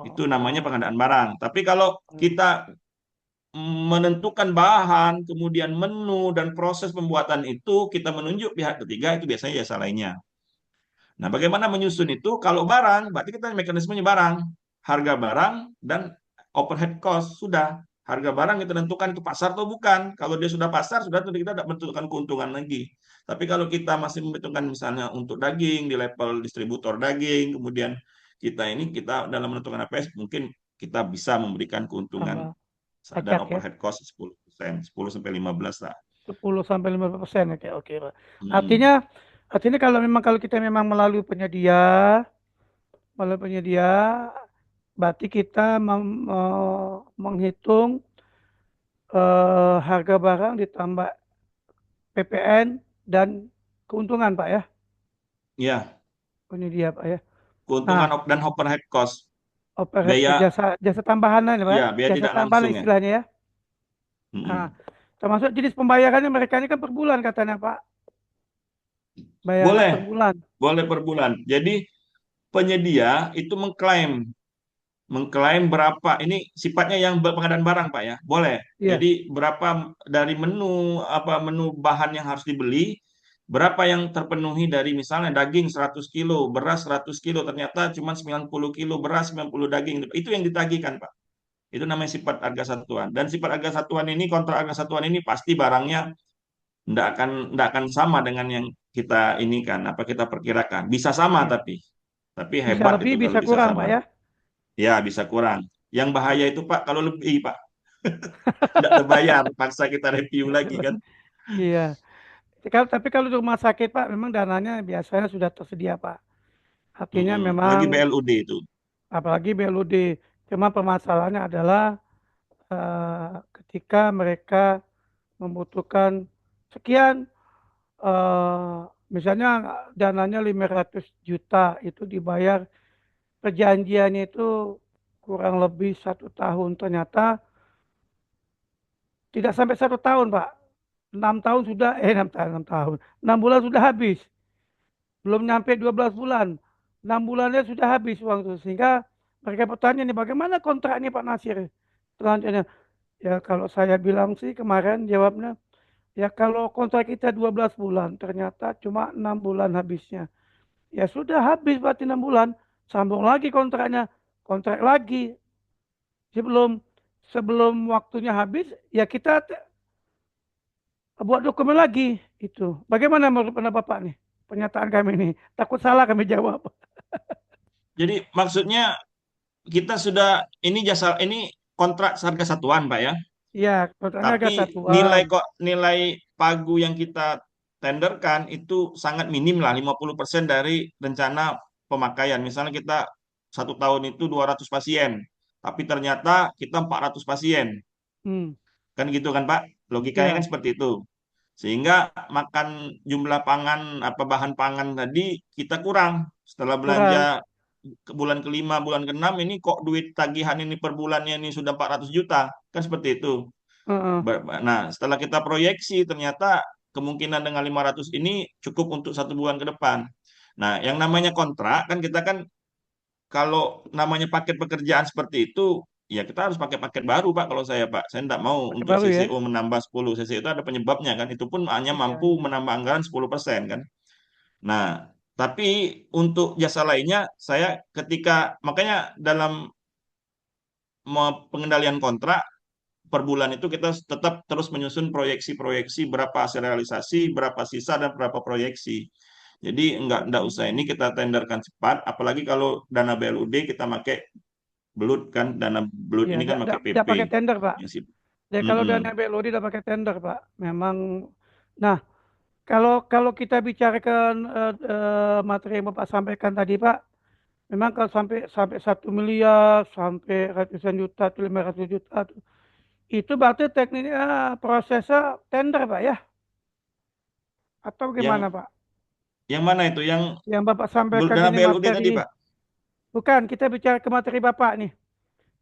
Itu namanya Oh, pengadaan barang. Tapi kalau kita menentukan bahan, kemudian menu dan proses pembuatan itu kita menunjuk pihak ketiga itu biasanya jasa lainnya. Nah, bagaimana menyusun itu? Kalau barang, berarti kita mekanismenya barang, harga barang dan overhead cost sudah. Harga barang kita tentukan itu pasar atau bukan. Kalau dia sudah pasar, sudah kita tidak menentukan keuntungan lagi. Tapi kalau kita masih memperhitungkan misalnya untuk daging di level distributor daging, kemudian kita dalam menentukan APS mungkin kita bisa memberikan keuntungan tambah dan pajak ya. overhead cost 10%, 10 sampai 15 lah. 10 sampai 15%. Oke, oke, Pak. Hmm. Artinya, artinya kalau kita memang melalui penyedia, berarti kita menghitung harga barang ditambah PPN dan keuntungan, Pak ya, Ya, penyedia, Pak ya. Nah, keuntungan dan overhead cost. overhead Biaya, jasa jasa tambahan lah, Pak. ya, biaya Jasa tidak tambahan langsung ya. istilahnya ya. Nah, Mm-mm. termasuk jenis pembayarannya mereka ini kan per bulan katanya, Pak. Bayar Boleh, per bulan. boleh per bulan. Jadi penyedia itu mengklaim berapa. Ini sifatnya yang pengadaan barang, Pak ya. Boleh. Iya, Jadi berapa dari menu bahan yang harus dibeli, berapa yang terpenuhi dari misalnya daging 100 kilo, beras 100 kilo, ternyata cuma 90 kilo beras, 90 daging. Itu yang ditagihkan, Pak. Itu namanya sifat harga satuan. Dan sifat harga satuan ini, kontrak harga satuan ini pasti barangnya tidak akan sama dengan yang kita ini kan, apa kita perkirakan. Bisa sama iya. tapi Bisa hebat lebih, itu kalau bisa bisa kurang, Pak sama. ya. Ya, bisa kurang. Yang bahaya itu Pak, kalau lebih Pak, tidak terbayar, paksa kita review lagi kan. Iya. Tapi kalau di rumah sakit Pak, memang dananya biasanya sudah tersedia Pak. Artinya Lagi memang BLUD itu. apalagi BLUD. Cuma permasalahannya adalah ketika mereka membutuhkan sekian, eh, misalnya dananya 500 juta itu dibayar perjanjiannya itu kurang lebih 1 tahun. Ternyata tidak sampai 1 tahun Pak. 6 tahun sudah, 6 tahun, 6 tahun. 6 bulan sudah habis. Belum nyampe 12 bulan. 6 bulannya sudah habis uang itu. Sehingga mereka bertanya nih, bagaimana kontraknya Pak Nasir? Selanjutnya, ya kalau saya bilang sih kemarin jawabnya, ya kalau kontrak kita 12 bulan, ternyata cuma 6 bulan habisnya. Ya sudah habis berarti 6 bulan. Sambung lagi kontraknya. Kontrak lagi. Sebelum sebelum waktunya habis, ya kita buat dokumen lagi. Itu. Bagaimana menurut pendapat Bapak nih? Pernyataan kami ini. Takut salah kami jawab. Jadi maksudnya kita sudah ini jasa ini kontrak harga satuan, Pak ya. Iya, kontraknya Tapi agak satuan. nilai pagu yang kita tenderkan itu sangat minim lah, 50% dari rencana pemakaian. Misalnya kita 1 tahun itu 200 pasien, tapi ternyata kita 400 pasien. Hmm, Kan gitu kan Pak? Logikanya ya, kan seperti itu. Sehingga makan jumlah pangan apa bahan pangan tadi kita kurang. Setelah belanja kurang. ke bulan kelima, bulan keenam ini kok duit tagihan ini per bulannya ini sudah 400 juta. Kan seperti itu. Heeh. Nah, setelah kita proyeksi ternyata kemungkinan dengan 500 ini cukup untuk 1 bulan ke depan. Nah, yang namanya kontrak kan kita kan kalau namanya paket pekerjaan seperti itu, ya kita harus pakai paket baru, Pak, kalau saya, Pak. Saya tidak mau Pakai untuk baru ya. CCO menambah 10. CCO itu ada penyebabnya, kan. Itu pun hanya Iya, mampu iya. menambah anggaran 10%, kan. Nah, tapi untuk jasa lainnya, saya makanya dalam pengendalian kontrak, per bulan itu kita tetap terus menyusun proyeksi-proyeksi berapa hasil realisasi, berapa sisa, dan berapa proyeksi. Jadi enggak usah ini Hmm. kita tenderkan cepat, apalagi kalau dana BLUD kita pakai belut kan, dana belut Iya, ini kan pakai tidak PP pakai tender Pak. yang sih. Ya kalau Mm-mm. dana BLOD tidak pakai tender Pak. Memang. Nah, kalau kita bicarakan materi yang Bapak sampaikan tadi Pak, memang kalau sampai sampai 1 miliar, sampai ratusan juta, tuh 500 juta, tuh, itu berarti tekniknya prosesnya tender Pak ya? Atau gimana Yang Pak? yang mana itu? Yang Yang Bapak sampaikan dana ini BLUD materi, tadi, Pak? bukan, kita bicara ke materi Bapak nih.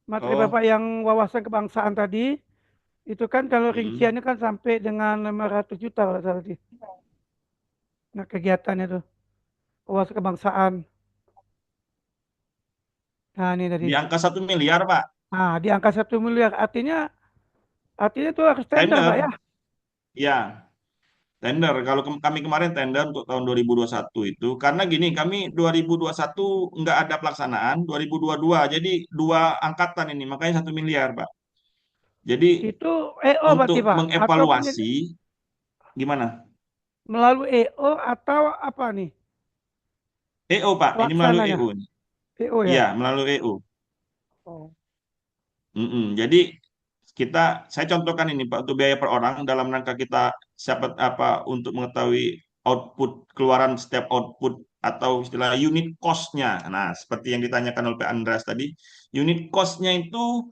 Materi Bapak Oh, yang wawasan kebangsaan tadi, itu kan kalau mm. rinciannya kan sampai dengan 500 juta kalau tidak salah. Nah, kegiatannya tuh, wawasan kebangsaan. Nah, ini tadi. Di angka 1 miliar, Pak. Nah, di angka 1 miliar. Artinya itu harus tender, Pak ya. Tender, ya. Tender. Kalau kami kemarin tender untuk tahun 2021 itu, karena gini, kami 2021 nggak ada pelaksanaan, 2022, jadi dua angkatan ini, makanya 1 miliar, Pak. Jadi Itu EO berarti, untuk Pak. Atau mengevaluasi, gimana? melalui EO atau apa nih EO, Pak, ini melalui pelaksananya? EO ini. EO Iya, ya. melalui EO. Oh. Jadi saya contohkan ini Pak untuk biaya per orang dalam rangka kita siapa apa untuk mengetahui output keluaran setiap output atau istilah unit cost-nya. Nah, seperti yang ditanyakan oleh Pak Andreas tadi, unit cost-nya itu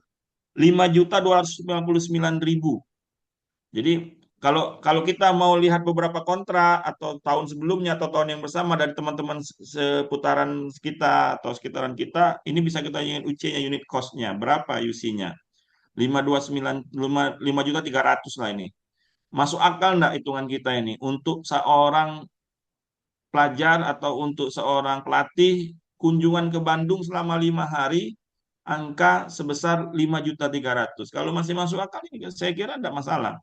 5.259.000. Jadi kalau kalau kita mau lihat beberapa kontrak atau tahun sebelumnya atau tahun yang bersama dari teman-teman seputaran kita atau sekitaran kita, ini bisa kita lihat UC-nya, unit cost-nya, berapa UC-nya. 529 5 juta 300 lah ini. Masuk akal enggak hitungan kita ini untuk seorang pelajar atau untuk seorang pelatih kunjungan ke Bandung selama 5 hari angka sebesar 5.300.000. Kalau masih masuk akal ini saya kira tidak masalah.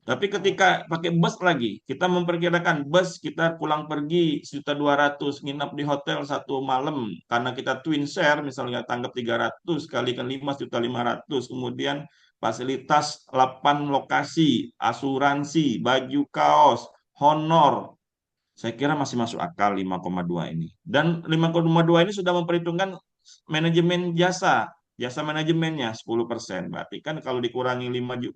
Tapi ketika pakai bus lagi, kita memperkirakan bus kita pulang pergi 1.200.000, nginap di hotel 1 malam karena kita twin share, misalnya tanggap 300 kalikan 5.500.000, kemudian fasilitas 8 lokasi, asuransi, baju kaos, honor. Saya kira masih masuk akal 5,2 ini. Dan 5,2 ini sudah memperhitungkan manajemen jasa. jasa manajemennya 10%. Berarti kan kalau dikurangi 500.000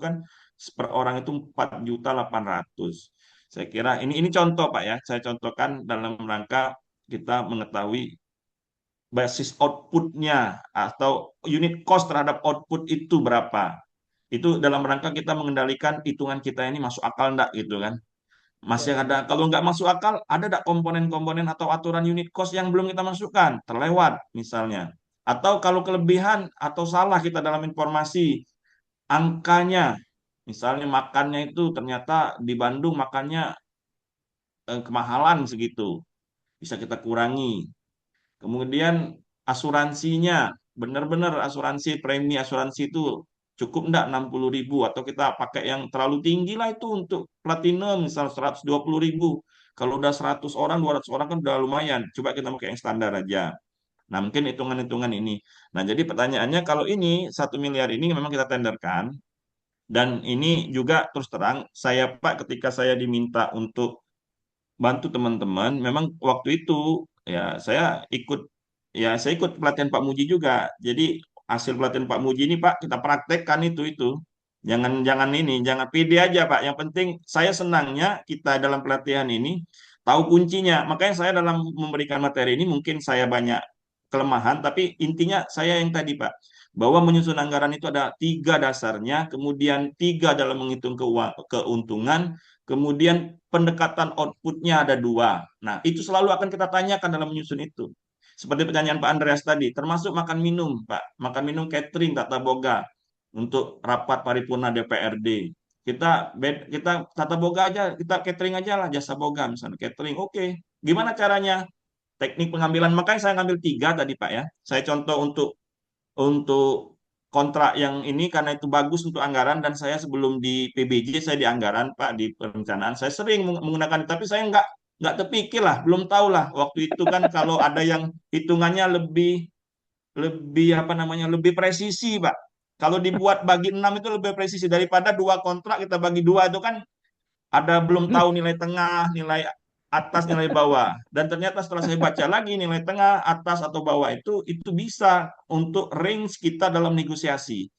kan per orang itu 4.800.000. Saya kira ini contoh Pak ya. Saya contohkan dalam rangka kita mengetahui basis outputnya atau unit cost terhadap output itu berapa. Itu dalam rangka kita mengendalikan hitungan kita ini masuk akal enggak gitu kan. Masih ada, kalau nggak masuk akal, ada nggak komponen-komponen atau aturan unit cost yang belum kita masukkan, terlewat misalnya. Atau kalau kelebihan atau salah kita dalam informasi, angkanya, misalnya makannya itu ternyata di Bandung makannya kemahalan segitu, bisa kita kurangi. Kemudian asuransinya, benar-benar asuransi premi asuransi itu cukup enggak 60.000 atau kita pakai yang terlalu tinggi lah itu untuk platinum misal 120.000. Kalau udah 100 orang, 200 orang kan udah lumayan. Coba kita pakai yang standar aja. Nah, mungkin hitungan-hitungan ini. Nah, jadi pertanyaannya kalau ini 1 miliar ini memang kita tenderkan dan ini juga terus terang saya Pak ketika saya diminta untuk bantu teman-teman. Memang waktu itu ya saya ikut pelatihan Pak Muji juga. Jadi hasil pelatihan Pak Muji ini Pak kita praktekkan itu. Jangan pede aja Pak. Yang penting saya senangnya kita dalam pelatihan ini tahu kuncinya. Makanya saya dalam memberikan materi ini mungkin saya banyak kelemahan, tapi intinya saya yang tadi Pak, bahwa menyusun anggaran itu ada 3 dasarnya, kemudian 3 dalam menghitung keuntungan, kemudian pendekatan outputnya ada 2. Nah, itu selalu akan kita tanyakan dalam menyusun itu. Seperti pertanyaan Pak Andreas tadi, termasuk makan minum, Pak. Makan minum catering, tata boga untuk rapat paripurna DPRD. Kita tata boga aja, kita catering aja lah, jasa boga misalnya catering. Oke, gimana caranya? Teknik pengambilan, makanya saya ngambil 3 tadi Pak ya. Saya contoh untuk kontrak yang ini karena itu bagus untuk anggaran dan saya sebelum di PBJ saya di anggaran Pak di perencanaan saya sering menggunakan tapi saya nggak terpikir lah belum tahu lah waktu itu kan kalau ada yang hitungannya lebih lebih apa namanya lebih presisi Pak kalau dibuat bagi 6 itu lebih presisi daripada 2 kontrak kita bagi 2 itu kan ada belum tahu nilai tengah, nilai atas, nilai bawah. Dan ternyata setelah saya baca lagi nilai tengah, atas atau bawah itu bisa untuk range kita dalam negosiasi.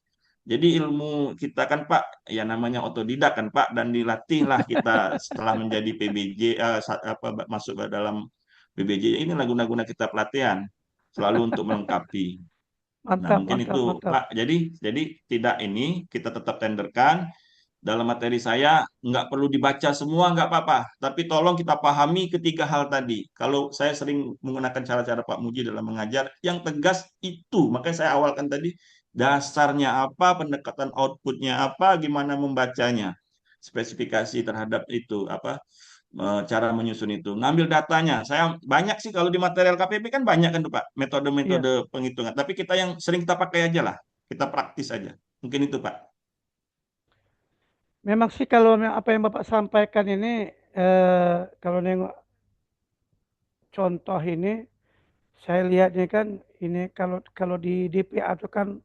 Jadi ilmu kita kan Pak, ya namanya otodidak kan Pak, dan dilatihlah kita setelah menjadi PBJ, masuk ke dalam PBJ ini guna-guna kita pelatihan selalu untuk melengkapi. Nah, Mantap, mungkin mantap, itu mantap. Pak. Jadi tidak ini kita tetap tenderkan dalam materi saya nggak perlu dibaca semua nggak apa-apa, tapi tolong kita pahami ketiga hal tadi. Kalau saya sering menggunakan cara-cara Pak Muji dalam mengajar, yang tegas itu. Makanya saya awalkan tadi, dasarnya apa, pendekatan outputnya apa, gimana membacanya, spesifikasi terhadap itu, cara menyusun itu, ngambil datanya. Saya banyak sih kalau di material KPP kan banyak kan tuh Pak, Iya, metode-metode penghitungan. Tapi kita yang sering kita pakai aja lah, kita praktis aja. Mungkin itu Pak. memang sih kalau apa yang Bapak sampaikan ini, kalau nengok contoh ini, saya lihatnya kan ini kalau kalau di DPA itu kan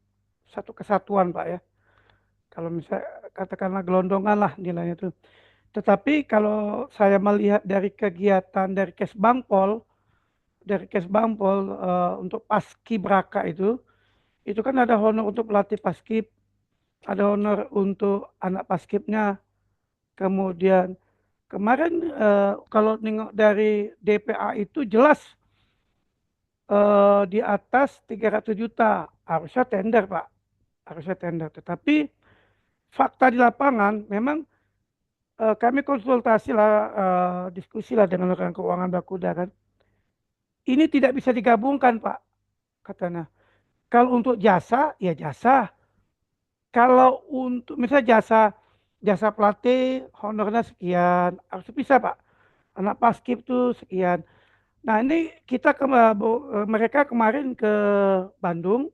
satu kesatuan Pak ya. Kalau misalnya katakanlah gelondongan lah nilainya itu. Tetapi kalau saya melihat dari kegiatan dari Kesbangpol untuk Paskibraka itu kan ada honor untuk pelatih Paskib, ada honor untuk anak Paskibnya. Kemudian kemarin kalau nengok dari DPA itu jelas di atas 300 juta harusnya tender Pak, harusnya tender. Tetapi fakta di lapangan memang kami konsultasi lah, diskusi lah dengan rekan keuangan Bakuda kan. Ini tidak bisa digabungkan Pak, katanya. Kalau untuk jasa, ya jasa. Kalau untuk misalnya jasa jasa pelatih honornya sekian, harus bisa Pak. Anak paskib tuh sekian. Nah ini kita mereka kemarin ke Bandung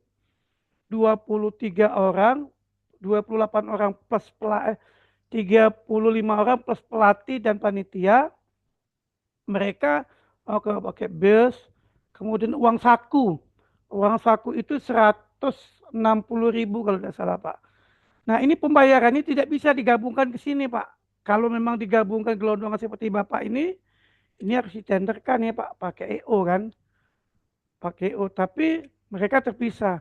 23 orang, 28 orang plus 35 orang plus pelatih dan panitia. Mereka pakai bus, kemudian uang saku. Uang saku itu 160.000 kalau tidak salah Pak. Nah ini pembayarannya tidak bisa digabungkan ke sini Pak. Kalau memang digabungkan gelondongan seperti Bapak ini harus ditenderkan ya Pak, pakai EO kan, pakai EO. Tapi mereka terpisah.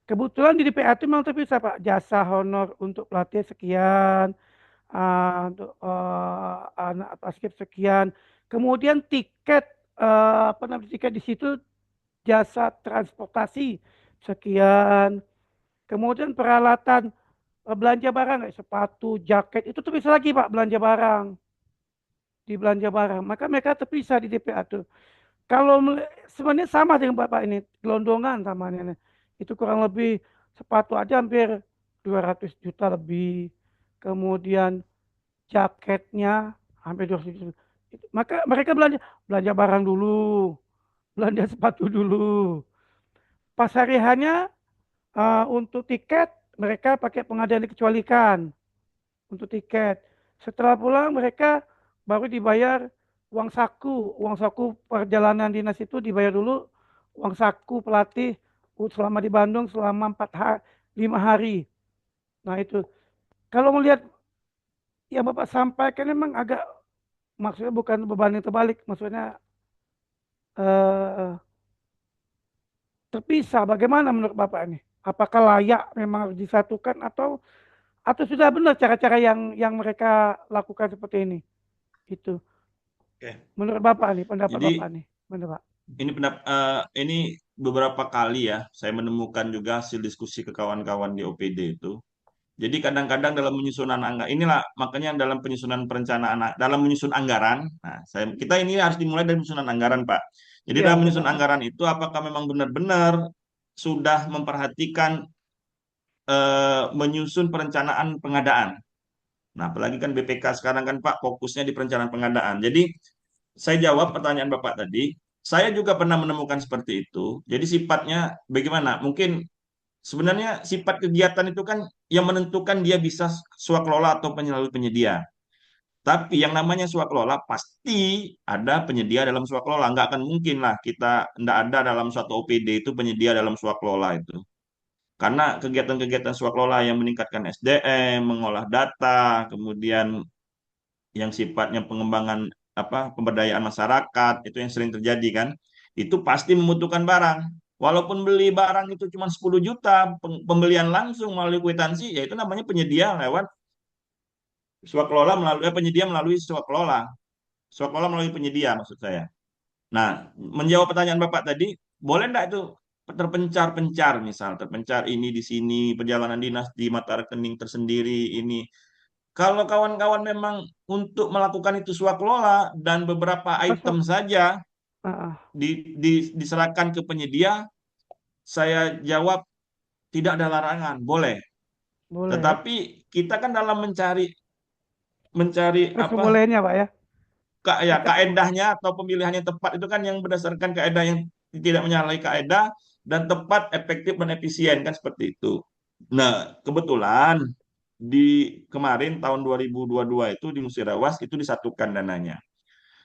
Kebetulan di DPA itu memang terpisah Pak, jasa honor untuk pelatih sekian, untuk anak basket sekian, kemudian tiket apa namanya tiket di situ jasa transportasi sekian, kemudian peralatan belanja barang kayak sepatu, jaket itu terpisah lagi Pak belanja barang di belanja barang, maka mereka terpisah di DPA tuh. Kalau sebenarnya sama dengan Bapak ini, gelondongan sama ini. Itu kurang lebih sepatu aja hampir 200 juta lebih. Kemudian jaketnya hampir 200 juta. Maka mereka belanja belanja barang dulu, belanja sepatu dulu. Pas hari hanya untuk tiket mereka pakai pengadaan dikecualikan untuk tiket. Setelah pulang mereka baru dibayar uang saku perjalanan dinas itu dibayar dulu, uang saku pelatih selama di Bandung selama 5 hari. Nah itu, kalau melihat yang Bapak sampaikan memang agak, maksudnya bukan beban yang terbalik, maksudnya eh, terpisah. Bagaimana menurut Bapak ini? Apakah layak memang harus disatukan atau sudah benar cara-cara yang mereka lakukan seperti ini? Itu. Oke. Menurut Bapak nih, pendapat Jadi Bapak nih. Benar, Pak. ini beberapa kali ya saya menemukan juga hasil diskusi ke kawan-kawan di OPD itu. Jadi kadang-kadang dalam penyusunan anggaran, inilah makanya dalam penyusunan perencanaan, dalam menyusun anggaran, nah kita ini harus dimulai dari penyusunan anggaran, Pak. Jadi Iya, dalam betul, menyusun Pak. anggaran itu apakah memang benar-benar sudah memperhatikan menyusun perencanaan pengadaan. Nah, apalagi kan BPK sekarang kan Pak fokusnya di perencanaan pengadaan. Jadi saya jawab pertanyaan Bapak tadi, saya juga pernah menemukan seperti itu. Jadi sifatnya bagaimana? Mungkin sebenarnya sifat kegiatan itu kan yang menentukan dia bisa swakelola atau melalui penyedia. Tapi yang namanya swakelola pasti ada penyedia dalam swakelola. Nggak akan mungkin lah kita nggak ada dalam suatu OPD itu penyedia dalam swakelola itu. Karena kegiatan-kegiatan swakelola yang meningkatkan SDM, mengolah data, kemudian yang sifatnya pengembangan pemberdayaan masyarakat itu yang sering terjadi kan, itu pasti membutuhkan barang. Walaupun beli barang itu cuma 10 juta, pembelian langsung melalui kwitansi, ya itu namanya penyedia lewat swakelola melalui penyedia melalui swakelola. Swakelola melalui penyedia maksud saya. Nah, menjawab pertanyaan Bapak tadi, boleh enggak itu terpencar-pencar misal, terpencar ini di sini, perjalanan dinas di mata rekening tersendiri ini. Kalau kawan-kawan memang untuk melakukan itu swakelola dan beberapa Masuk. item saja Ah, diserahkan ke penyedia, saya jawab tidak ada larangan, boleh. boleh ya. Tetapi kita kan dalam mencari mencari Terus bolehnya, Pak ya. Maka, kaedahnya atau pemilihan yang tepat itu kan yang berdasarkan kaedah yang tidak menyalahi kaedah dan tepat, efektif dan efisien kan seperti itu. Nah, kebetulan di kemarin tahun 2022 itu di Musirawas itu disatukan dananya.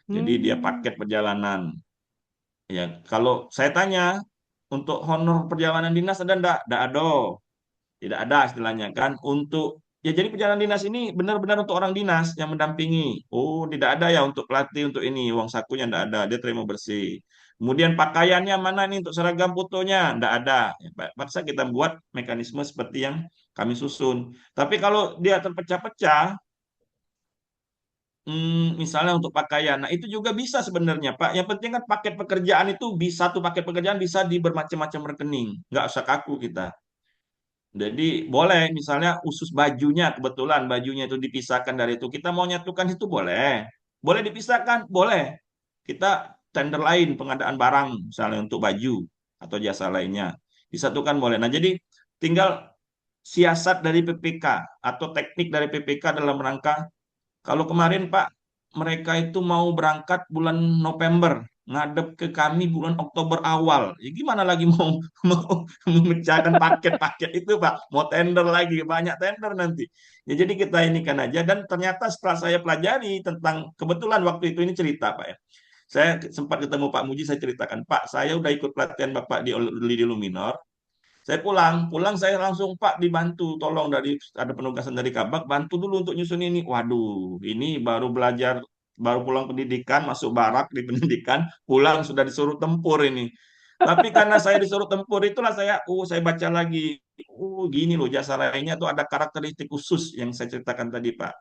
Jadi dia hmm, paket perjalanan. Ya, kalau saya tanya untuk honor perjalanan dinas ada enggak? Enggak ada. Tidak ada istilahnya kan untuk ya jadi perjalanan dinas ini benar-benar untuk orang dinas yang mendampingi. Oh, tidak ada ya untuk pelatih untuk ini, uang sakunya tidak ada, dia terima bersih. Kemudian pakaiannya mana nih untuk seragam fotonya? Tidak ada. Ya, paksa kita buat mekanisme seperti yang kami susun. Tapi kalau dia terpecah-pecah, misalnya untuk pakaian, nah itu juga bisa sebenarnya Pak. Yang penting kan paket pekerjaan itu bisa satu paket pekerjaan bisa di bermacam-macam rekening, nggak usah kaku kita. Jadi boleh misalnya usus bajunya kebetulan bajunya itu dipisahkan dari itu. Kita mau nyatukan itu boleh. Boleh dipisahkan, boleh. Kita tender lain pengadaan barang misalnya untuk baju atau jasa lainnya. Disatukan boleh. Nah, jadi tinggal siasat dari PPK atau teknik dari PPK dalam rangka kalau kemarin Pak, mereka itu mau berangkat bulan November, ngadep ke kami bulan Oktober awal. Ya gimana lagi mau mau memecahkan paket-paket itu Pak? Mau tender lagi, banyak tender nanti. Ya jadi kita ini kan aja dan ternyata setelah saya pelajari tentang kebetulan waktu itu ini cerita Pak ya. Saya sempat ketemu Pak Muji, saya ceritakan, Pak, saya udah ikut pelatihan Bapak di Luminor, saya pulang saya langsung Pak dibantu, tolong dari ada penugasan dari Kabak, bantu dulu untuk nyusun ini. Waduh, ini baru belajar, baru pulang pendidikan, masuk barak di pendidikan, pulang sudah disuruh tempur ini. Tapi karena saya disuruh tempur itulah saya baca lagi. Oh, gini loh jasa lainnya tuh ada karakteristik khusus yang saya ceritakan tadi, Pak.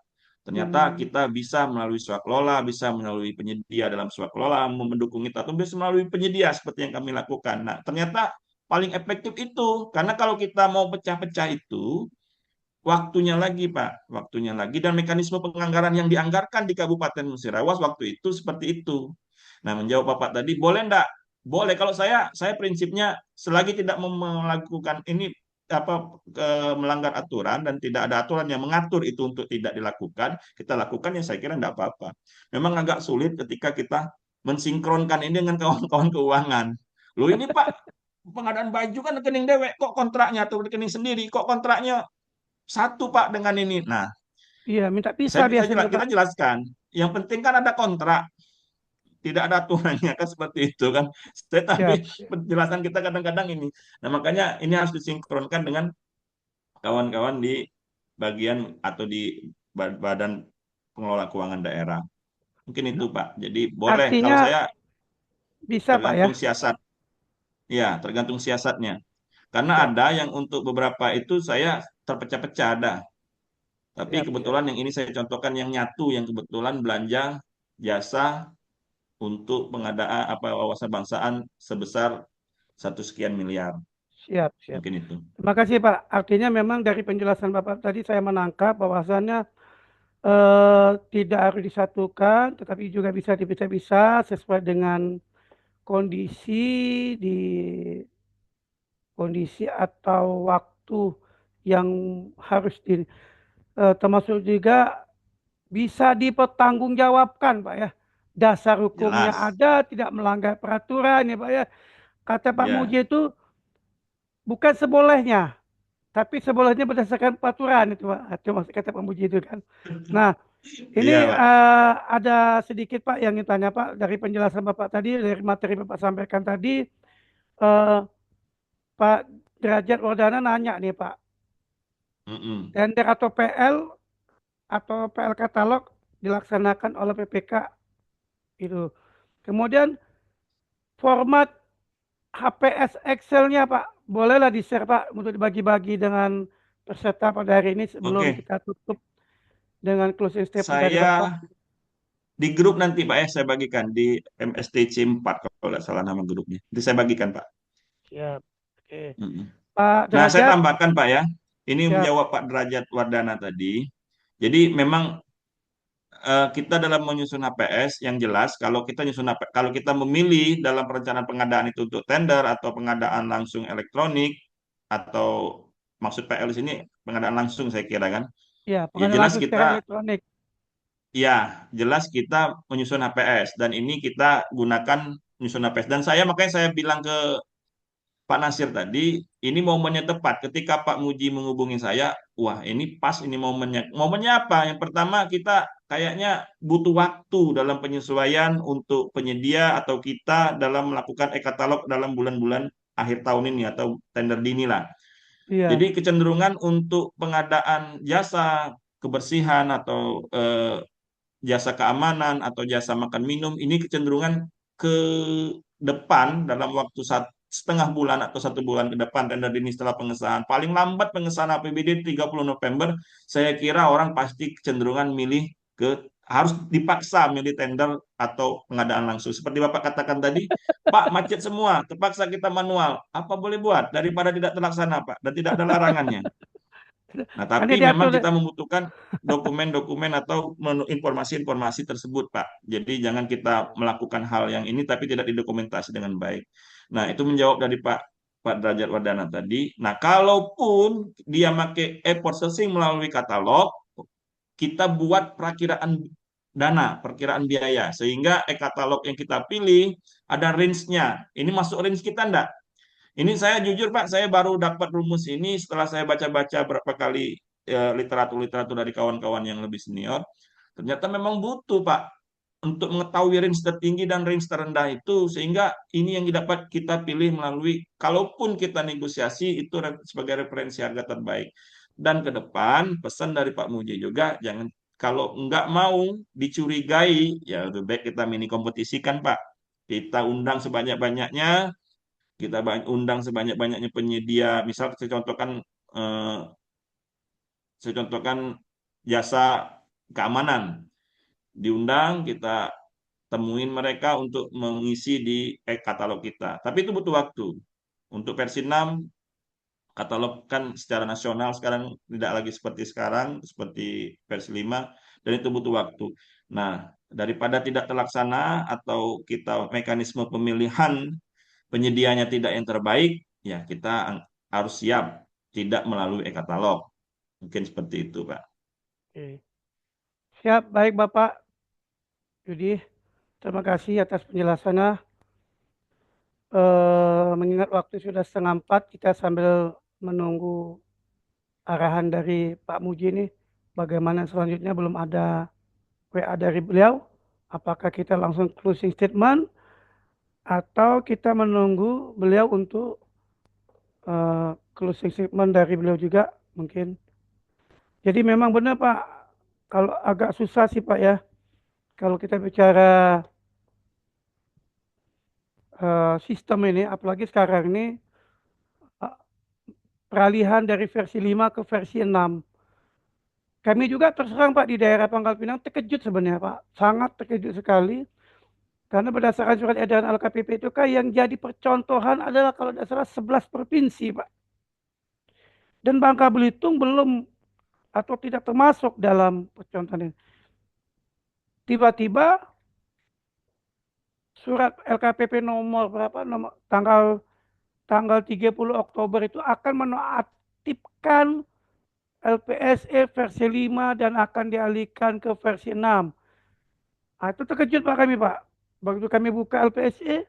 Ternyata Hmm, kita bisa melalui swakelola, bisa melalui penyedia dalam swakelola mendukung itu atau bisa melalui penyedia seperti yang kami lakukan. Nah, ternyata paling efektif itu karena kalau kita mau pecah-pecah itu waktunya lagi, Pak, waktunya lagi dan mekanisme penganggaran yang dianggarkan di Kabupaten Musirawas waktu itu seperti itu. Nah, menjawab Bapak tadi, boleh enggak? Boleh. Kalau saya prinsipnya selagi tidak melakukan ini melanggar aturan dan tidak ada aturan yang mengatur itu untuk tidak dilakukan, kita lakukan ya saya kira enggak apa-apa. Memang agak sulit ketika kita mensinkronkan ini dengan kawan-kawan keuangan. Loh ini Pak, pengadaan baju kan rekening dewek, kok kontraknya atau rekening sendiri, kok kontraknya satu Pak dengan ini. Nah, iya, minta pisah biasanya kita Pak. jelaskan. Yang penting kan ada kontrak, tidak ada aturannya kan seperti itu kan. Tapi Siap. penjelasan kita kadang-kadang ini. Nah, makanya ini harus disinkronkan dengan kawan-kawan di bagian atau di badan pengelola keuangan daerah. Mungkin itu Pak. Jadi boleh kalau Artinya saya bisa Pak ya? tergantung siasat. Ya, tergantung siasatnya. Karena Siap, ada yang untuk beberapa itu saya terpecah-pecah ada. Tapi siap, siap. kebetulan yang ini saya contohkan yang nyatu, yang kebetulan belanja jasa untuk pengadaan wawasan bangsaan sebesar 1 sekian miliar. Siap, siap. Mungkin itu. Terima kasih Pak. Artinya memang dari penjelasan Bapak tadi saya menangkap bahwasannya tidak harus disatukan, tetapi juga bisa dipisah-pisah sesuai dengan kondisi di kondisi atau waktu yang harus termasuk juga bisa dipertanggungjawabkan Pak ya. Dasar hukumnya Jelas. ada, tidak melanggar peraturan ya Pak ya. Kata Pak Ya, Muji itu bukan sebolehnya, tapi sebolehnya berdasarkan peraturan itu Pak. Itu maksud kata Pak Muji itu kan. Nah, iya ini Pak. ada sedikit Pak yang ditanya Pak dari penjelasan Bapak tadi, dari materi Bapak sampaikan tadi, eh, Pak Derajat Wardana nanya nih Pak, Mm-mm. tender atau PL katalog dilaksanakan oleh PPK itu. Kemudian format HPS Excel-nya Pak, bolehlah di-share Pak untuk dibagi-bagi dengan peserta pada hari ini sebelum Oke, kita tutup dengan closing statement dari Bapak. saya di grup nanti Pak ya, saya bagikan di MSTC 4 kalau nggak salah nama grupnya. Nanti saya bagikan Pak. Siap. Oke. Mm-mm. Pak Nah, saya Derajat, tambahkan Pak ya, ini siap. menjawab Pak Derajat Wardana tadi. Jadi memang kita dalam menyusun HPS yang jelas kalau kita nyusun kalau kita memilih dalam perencanaan pengadaan itu untuk tender atau pengadaan langsung elektronik atau maksud PL di sini pengadaan langsung saya kira kan Ya, ya pengadaan jelas langsung secara kita elektronik. jelas kita menyusun HPS dan ini kita gunakan menyusun HPS dan makanya saya bilang ke Pak Nasir tadi, ini momennya tepat. Ketika Pak Muji menghubungi saya, wah ini pas ini momennya. Momennya apa? Yang pertama kita kayaknya butuh waktu dalam penyesuaian untuk penyedia atau kita dalam melakukan e-katalog dalam bulan-bulan akhir tahun ini atau tender dini lah. Iya, Jadi kecenderungan untuk pengadaan jasa kebersihan atau jasa keamanan atau jasa makan minum ini kecenderungan ke depan dalam waktu setengah bulan atau 1 bulan ke depan tender ini setelah pengesahan. Paling lambat pengesahan APBD 30 November, saya kira orang pasti kecenderungan milih harus dipaksa milih tender atau pengadaan langsung. Seperti Bapak katakan tadi, Pak macet semua, terpaksa kita manual. Apa boleh buat daripada tidak terlaksana, Pak, dan tidak ada larangannya. Nah, nanti tapi memang diatur. kita membutuhkan dokumen-dokumen atau informasi-informasi tersebut, Pak. Jadi jangan kita melakukan hal yang ini tapi tidak didokumentasi dengan baik. Nah, itu menjawab dari Pak Derajat Wardana tadi. Nah, kalaupun dia pakai e-processing melalui katalog, kita buat perakiraan dana, perkiraan biaya. Sehingga e-katalog yang kita pilih ada range-nya. Ini masuk range kita enggak? Ini saya jujur Pak, saya baru dapat rumus ini setelah saya baca-baca berapa kali literatur-literatur dari kawan-kawan yang lebih senior. Ternyata memang butuh Pak untuk mengetahui range tertinggi dan range terendah itu sehingga ini yang dapat kita pilih melalui kalaupun kita negosiasi itu sebagai referensi harga terbaik. Dan ke depan pesan dari Pak Muji juga jangan kalau nggak mau dicurigai ya lebih baik kita mini kompetisikan Pak. Kita undang sebanyak-banyaknya kita undang sebanyak-banyaknya penyedia. Misal eh, saya contohkan jasa keamanan, diundang, kita temuin mereka untuk mengisi di katalog kita. Tapi itu butuh waktu. Untuk versi 6 katalog kan secara nasional sekarang tidak lagi seperti sekarang, seperti versi 5, dan itu butuh waktu. Nah, daripada tidak terlaksana atau kita mekanisme pemilihan penyedianya tidak yang terbaik, ya kita harus siap tidak melalui e-katalog. Mungkin seperti itu, Pak. Oke. Siap, baik Bapak Yudi. Terima kasih atas penjelasannya. Mengingat waktu sudah 3:30, kita sambil menunggu arahan dari Pak Muji ini, bagaimana selanjutnya belum ada WA dari beliau. Apakah kita langsung closing statement atau kita menunggu beliau untuk closing statement dari beliau juga mungkin. Jadi memang benar Pak, kalau agak susah sih Pak ya, kalau kita bicara sistem ini, apalagi sekarang ini eh, peralihan dari versi 5 ke versi 6. Kami juga terserang Pak di daerah Pangkal Pinang terkejut sebenarnya Pak, sangat terkejut sekali. Karena berdasarkan surat edaran LKPP itu kan yang jadi percontohan adalah kalau tidak salah 11 provinsi Pak. Dan Bangka Belitung belum atau tidak termasuk dalam percontohan ini. Tiba-tiba surat LKPP nomor berapa, nomor tanggal 30 Oktober itu akan menonaktifkan LPSE versi 5 dan akan dialihkan ke versi 6. Nah, itu terkejut Pak kami Pak. Begitu kami buka LPSE,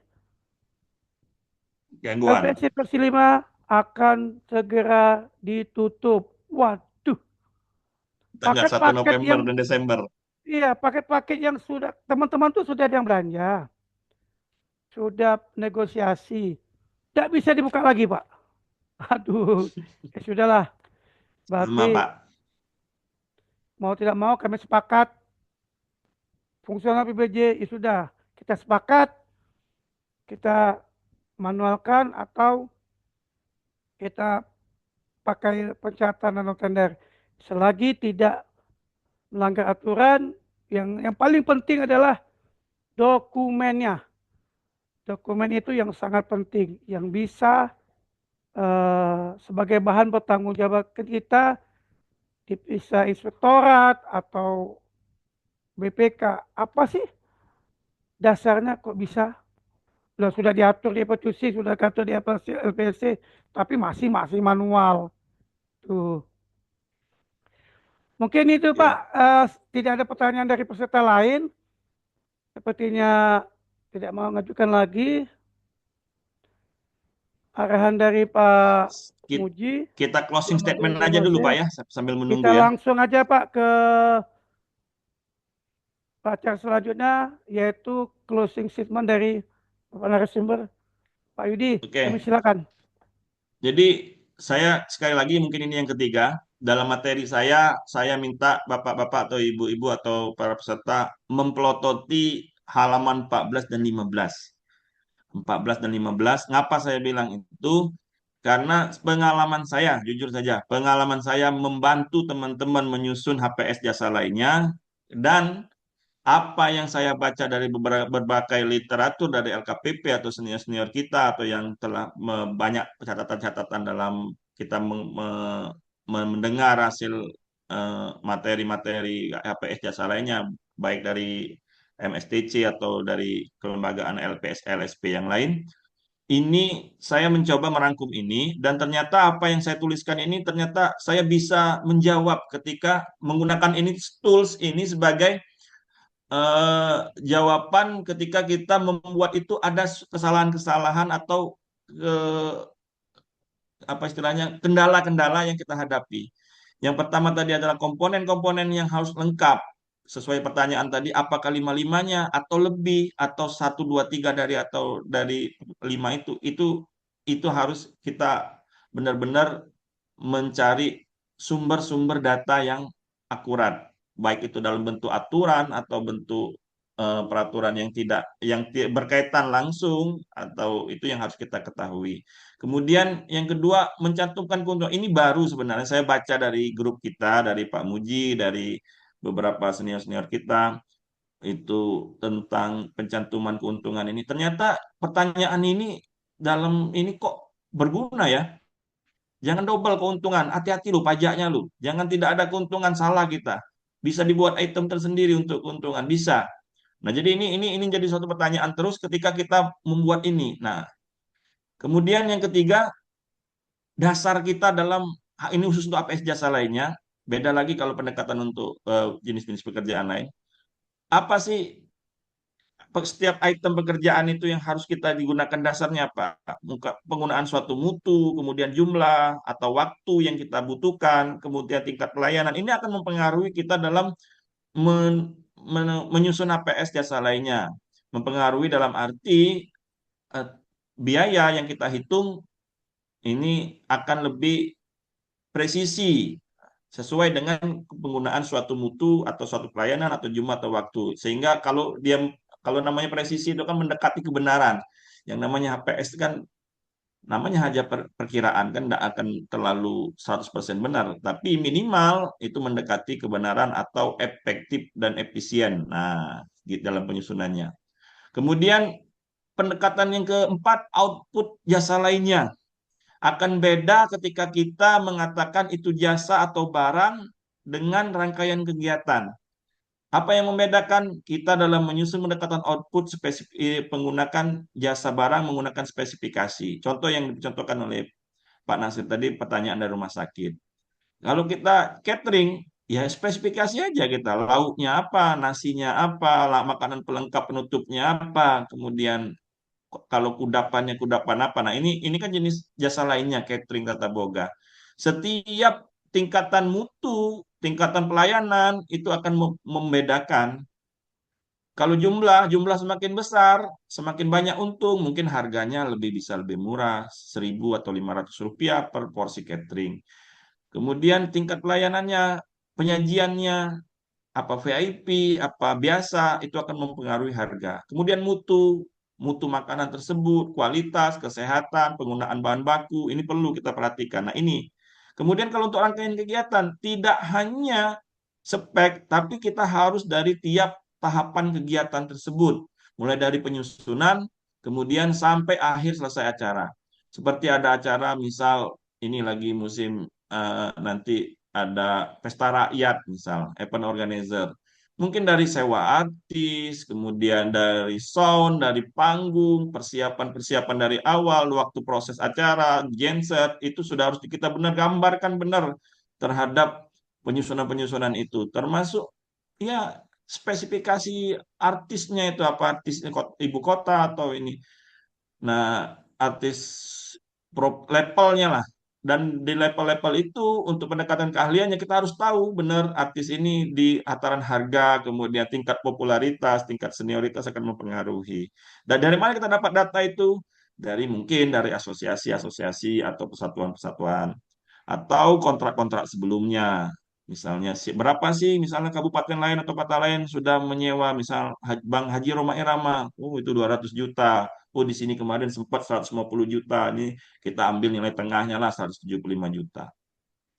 Gangguan. LPSE versi 5 akan segera ditutup. Waduh, Tanggal 1 paket-paket November yang dan Desember. iya, paket-paket yang sudah teman-teman tuh sudah ada yang belanja, sudah negosiasi, tidak bisa dibuka lagi Pak. Aduh, ya sudahlah. Sama, Berarti Pak. mau tidak mau kami sepakat fungsional PBJ ya sudah kita sepakat kita manualkan atau kita pakai pencatatan dan tender selagi tidak melanggar aturan. Yang paling penting adalah dokumennya. Dokumen itu yang sangat penting, yang bisa sebagai bahan pertanggungjawaban kita bisa inspektorat atau BPK. Apa sih dasarnya kok bisa sudah diatur di petusi, sudah diatur di LPC, tapi masih manual. Tuh. Mungkin itu Pak, Ya. tidak ada pertanyaan dari peserta lain. Sepertinya tidak mau mengajukan lagi. Arahan dari Pak Ki- Muji, Kita closing statement aja dulu, informasi. Pak ya, sambil Kita menunggu ya. langsung aja Pak ke pacar selanjutnya, yaitu closing statement dari Bapak narasumber. Pak Yudi, kami Oke. silakan. Jadi saya sekali lagi mungkin ini yang ketiga. Dalam materi saya minta bapak-bapak atau ibu-ibu atau para peserta mempelototi halaman 14 dan 15. 14 dan 15. Ngapa saya bilang itu? Karena pengalaman saya, jujur saja, pengalaman saya membantu teman-teman menyusun HPS jasa lainnya, dan apa yang saya baca dari berbagai literatur dari LKPP atau senior-senior kita atau yang telah banyak catatan-catatan dalam kita mendengar hasil materi-materi HPS jasa lainnya, baik dari MSTC atau dari kelembagaan LPS LSP yang lain. Ini saya mencoba merangkum ini, dan ternyata apa yang saya tuliskan ini ternyata saya bisa menjawab ketika menggunakan ini tools ini sebagai jawaban ketika kita membuat itu ada kesalahan-kesalahan atau eh, apa istilahnya kendala-kendala yang kita hadapi. Yang pertama tadi adalah komponen-komponen yang harus lengkap sesuai pertanyaan tadi, apakah lima-limanya atau lebih atau 1, 2, 3 dari atau dari 5 itu harus kita benar-benar mencari sumber-sumber data yang akurat, baik itu dalam bentuk aturan atau bentuk peraturan yang tidak berkaitan langsung atau itu yang harus kita ketahui. Kemudian yang kedua mencantumkan keuntungan ini baru sebenarnya saya baca dari grup kita dari Pak Muji dari beberapa senior-senior kita itu tentang pencantuman keuntungan ini. Ternyata pertanyaan ini dalam ini kok berguna ya. Jangan double keuntungan, hati-hati lu pajaknya lu. Jangan tidak ada keuntungan salah kita. Bisa dibuat item tersendiri untuk keuntungan, bisa. Nah, jadi ini jadi suatu pertanyaan terus ketika kita membuat ini. Nah, kemudian yang ketiga, dasar kita dalam ini khusus untuk APS jasa lainnya, beda lagi kalau pendekatan untuk jenis-jenis pekerjaan lain. Apa sih setiap item pekerjaan itu yang harus kita digunakan dasarnya apa? Penggunaan suatu mutu, kemudian jumlah atau waktu yang kita butuhkan, kemudian tingkat pelayanan. Ini akan mempengaruhi kita dalam menyusun APS jasa lainnya. Mempengaruhi dalam arti eh, biaya yang kita hitung ini akan lebih presisi sesuai dengan penggunaan suatu mutu atau suatu pelayanan atau jumlah atau waktu. Sehingga kalau namanya presisi itu kan mendekati kebenaran. Yang namanya HPS itu kan namanya hanya perkiraan kan tidak akan terlalu 100% benar, tapi minimal itu mendekati kebenaran atau efektif dan efisien. Nah, gitu dalam penyusunannya. Kemudian pendekatan yang keempat, output jasa lainnya akan beda ketika kita mengatakan itu jasa atau barang dengan rangkaian kegiatan. Apa yang membedakan kita dalam menyusun pendekatan output menggunakan jasa barang menggunakan spesifikasi. Contoh yang dicontohkan oleh Pak Nasir tadi pertanyaan dari rumah sakit. Kalau kita catering, ya spesifikasi aja kita. Lauknya apa, nasinya apa, makanan pelengkap penutupnya apa, kemudian kalau kudapannya kudapan apa. Nah, ini kan jenis jasa lainnya catering tata boga. Setiap tingkatan mutu, tingkatan pelayanan itu akan membedakan. Kalau jumlah semakin besar, semakin banyak untung, mungkin harganya bisa lebih murah, 1.000 atau 500 rupiah per porsi catering. Kemudian tingkat pelayanannya, penyajiannya, apa VIP, apa biasa, itu akan mempengaruhi harga. Kemudian mutu makanan tersebut, kualitas, kesehatan, penggunaan bahan baku, ini perlu kita perhatikan. Nah ini. Kemudian kalau untuk rangkaian kegiatan, tidak hanya spek, tapi kita harus dari tiap tahapan kegiatan tersebut. Mulai dari penyusunan, kemudian sampai akhir selesai acara. Seperti ada acara, misal ini lagi musim nanti ada pesta rakyat misal, event organizer. Mungkin dari sewa artis, kemudian dari sound, dari panggung, persiapan-persiapan dari awal, waktu proses acara, genset, itu sudah harus kita benar gambarkan benar terhadap penyusunan-penyusunan itu. Termasuk ya spesifikasi artisnya itu apa, artis ibu kota atau ini. Nah, artis levelnya lah. Dan di level-level itu untuk pendekatan keahliannya kita harus tahu benar artis ini di hataran harga, kemudian tingkat popularitas, tingkat senioritas akan mempengaruhi. Dan dari mana kita dapat data itu? Mungkin dari asosiasi-asosiasi atau persatuan-persatuan atau kontrak-kontrak sebelumnya. Misalnya berapa sih misalnya kabupaten lain atau kota lain sudah menyewa misal Bang Haji Roma Irama, oh itu 200 juta. Oh di sini kemarin sempat 150 juta. Ini kita ambil nilai tengahnya lah 175 juta.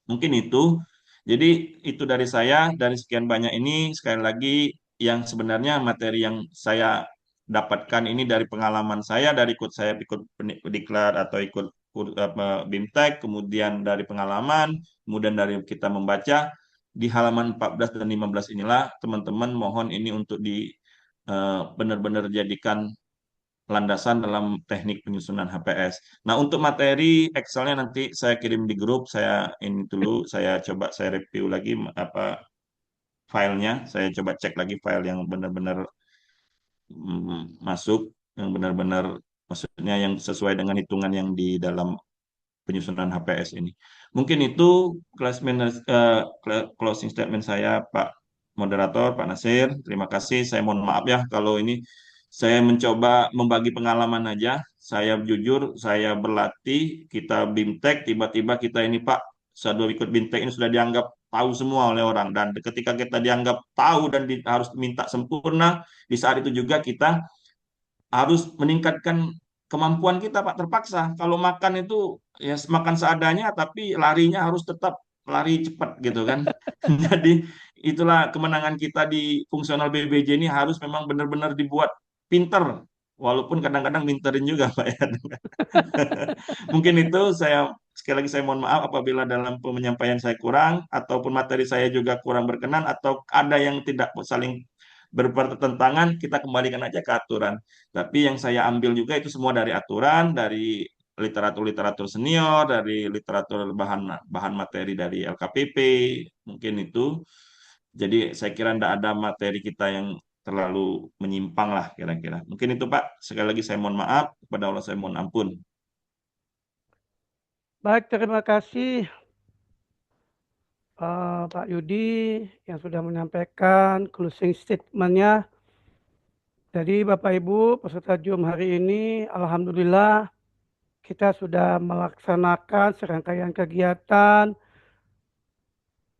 Mungkin itu. Jadi itu dari saya, dari sekian banyak ini sekali lagi yang sebenarnya materi yang saya dapatkan ini dari pengalaman saya, dari ikut saya ikut diklat atau ikut BIMTEK, kemudian dari pengalaman, kemudian dari kita membaca di halaman 14 dan 15 inilah teman-teman mohon ini untuk benar-benar jadikan landasan dalam teknik penyusunan HPS. Nah, untuk materi Excelnya nanti saya kirim di grup, saya ini dulu, saya review lagi apa filenya, saya coba cek lagi file yang benar-benar masuk, yang benar-benar maksudnya yang sesuai dengan hitungan yang di dalam penyusunan HPS ini. Mungkin itu closing statement saya, Pak Moderator, Pak Nasir. Terima kasih. Saya mohon maaf ya kalau ini saya mencoba membagi pengalaman aja. Saya jujur, saya berlatih, kita BIMTEK, tiba-tiba kita ini Pak, sudah ikut BIMTEK ini sudah dianggap tahu semua oleh orang. Dan ketika kita dianggap tahu dan harus minta sempurna, di saat itu juga kita harus meningkatkan kemampuan kita, Pak. Terpaksa. Kalau makan itu ya makan seadanya, tapi larinya harus tetap lari cepat gitu kan. Jadi itulah kemenangan kita di fungsional BBJ ini, harus memang benar-benar dibuat pinter. Walaupun kadang-kadang minterin juga, Pak ya. Mungkin itu, sekali lagi saya mohon maaf apabila dalam penyampaian saya kurang, ataupun materi saya juga kurang berkenan, atau ada yang tidak saling berpertentangan, kita kembalikan aja ke aturan. Tapi yang saya ambil juga itu semua dari aturan, dari literatur-literatur senior, dari literatur bahan bahan materi dari LKPP, mungkin itu. Jadi saya kira tidak ada materi kita yang terlalu menyimpang lah kira-kira. Mungkin itu Pak. Sekali lagi saya mohon maaf, kepada Allah saya mohon ampun. Baik, terima kasih Pak Yudi yang sudah menyampaikan closing statement-nya. Jadi Bapak Ibu peserta Zoom hari ini, alhamdulillah kita sudah melaksanakan serangkaian kegiatan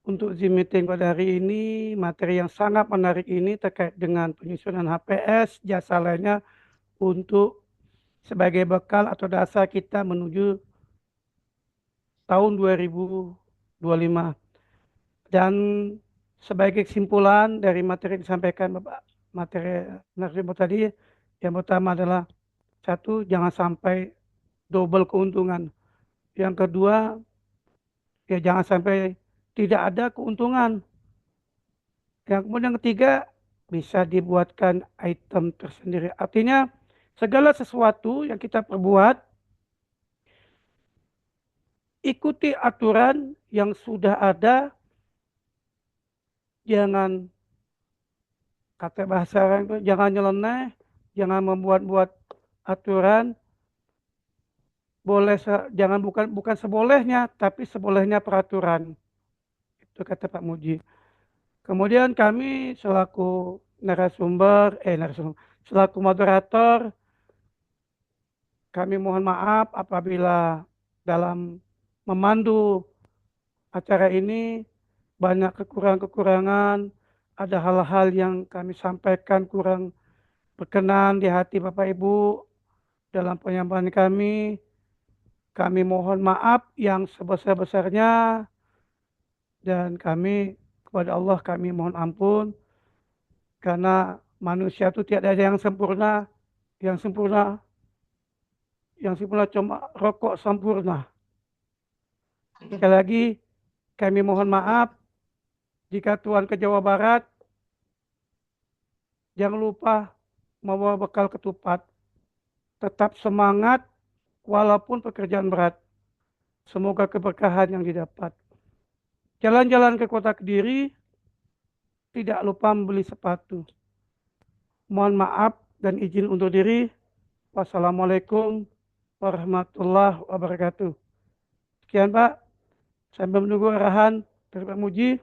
untuk Zoom meeting pada hari ini. Materi yang sangat menarik ini terkait dengan penyusunan HPS, jasa lainnya untuk sebagai bekal atau dasar kita menuju tahun 2025. Dan sebagai kesimpulan dari materi yang disampaikan Bapak materi narasumber tadi, yang pertama adalah satu, jangan sampai double keuntungan. Yang kedua, ya jangan sampai tidak ada keuntungan. Yang kemudian yang ketiga, bisa dibuatkan item tersendiri. Artinya segala sesuatu yang kita perbuat, ikuti aturan yang sudah ada, jangan kata bahasa orang itu jangan nyeleneh, jangan membuat-buat aturan, boleh jangan bukan sebolehnya, tapi sebolehnya peraturan. Itu kata Pak Muji. Kemudian kami selaku moderator, kami mohon maaf apabila dalam memandu acara ini banyak kekurangan-kekurangan, ada hal-hal yang kami sampaikan kurang berkenan di hati Bapak Ibu dalam penyampaian kami. Kami mohon maaf yang sebesar-besarnya dan kepada Allah kami mohon ampun karena manusia itu tidak ada yang sempurna, yang sempurna cuma rokok sempurna. Sekali lagi kami mohon maaf jika Tuhan ke Jawa Barat, jangan lupa membawa bekal ketupat. Tetap semangat walaupun pekerjaan berat. Semoga keberkahan yang didapat. Jalan-jalan ke kota Kediri, tidak lupa membeli sepatu. Mohon maaf dan izin undur diri. Wassalamualaikum warahmatullahi wabarakatuh. Sekian Pak, sambil menunggu arahan dari Pak Muji.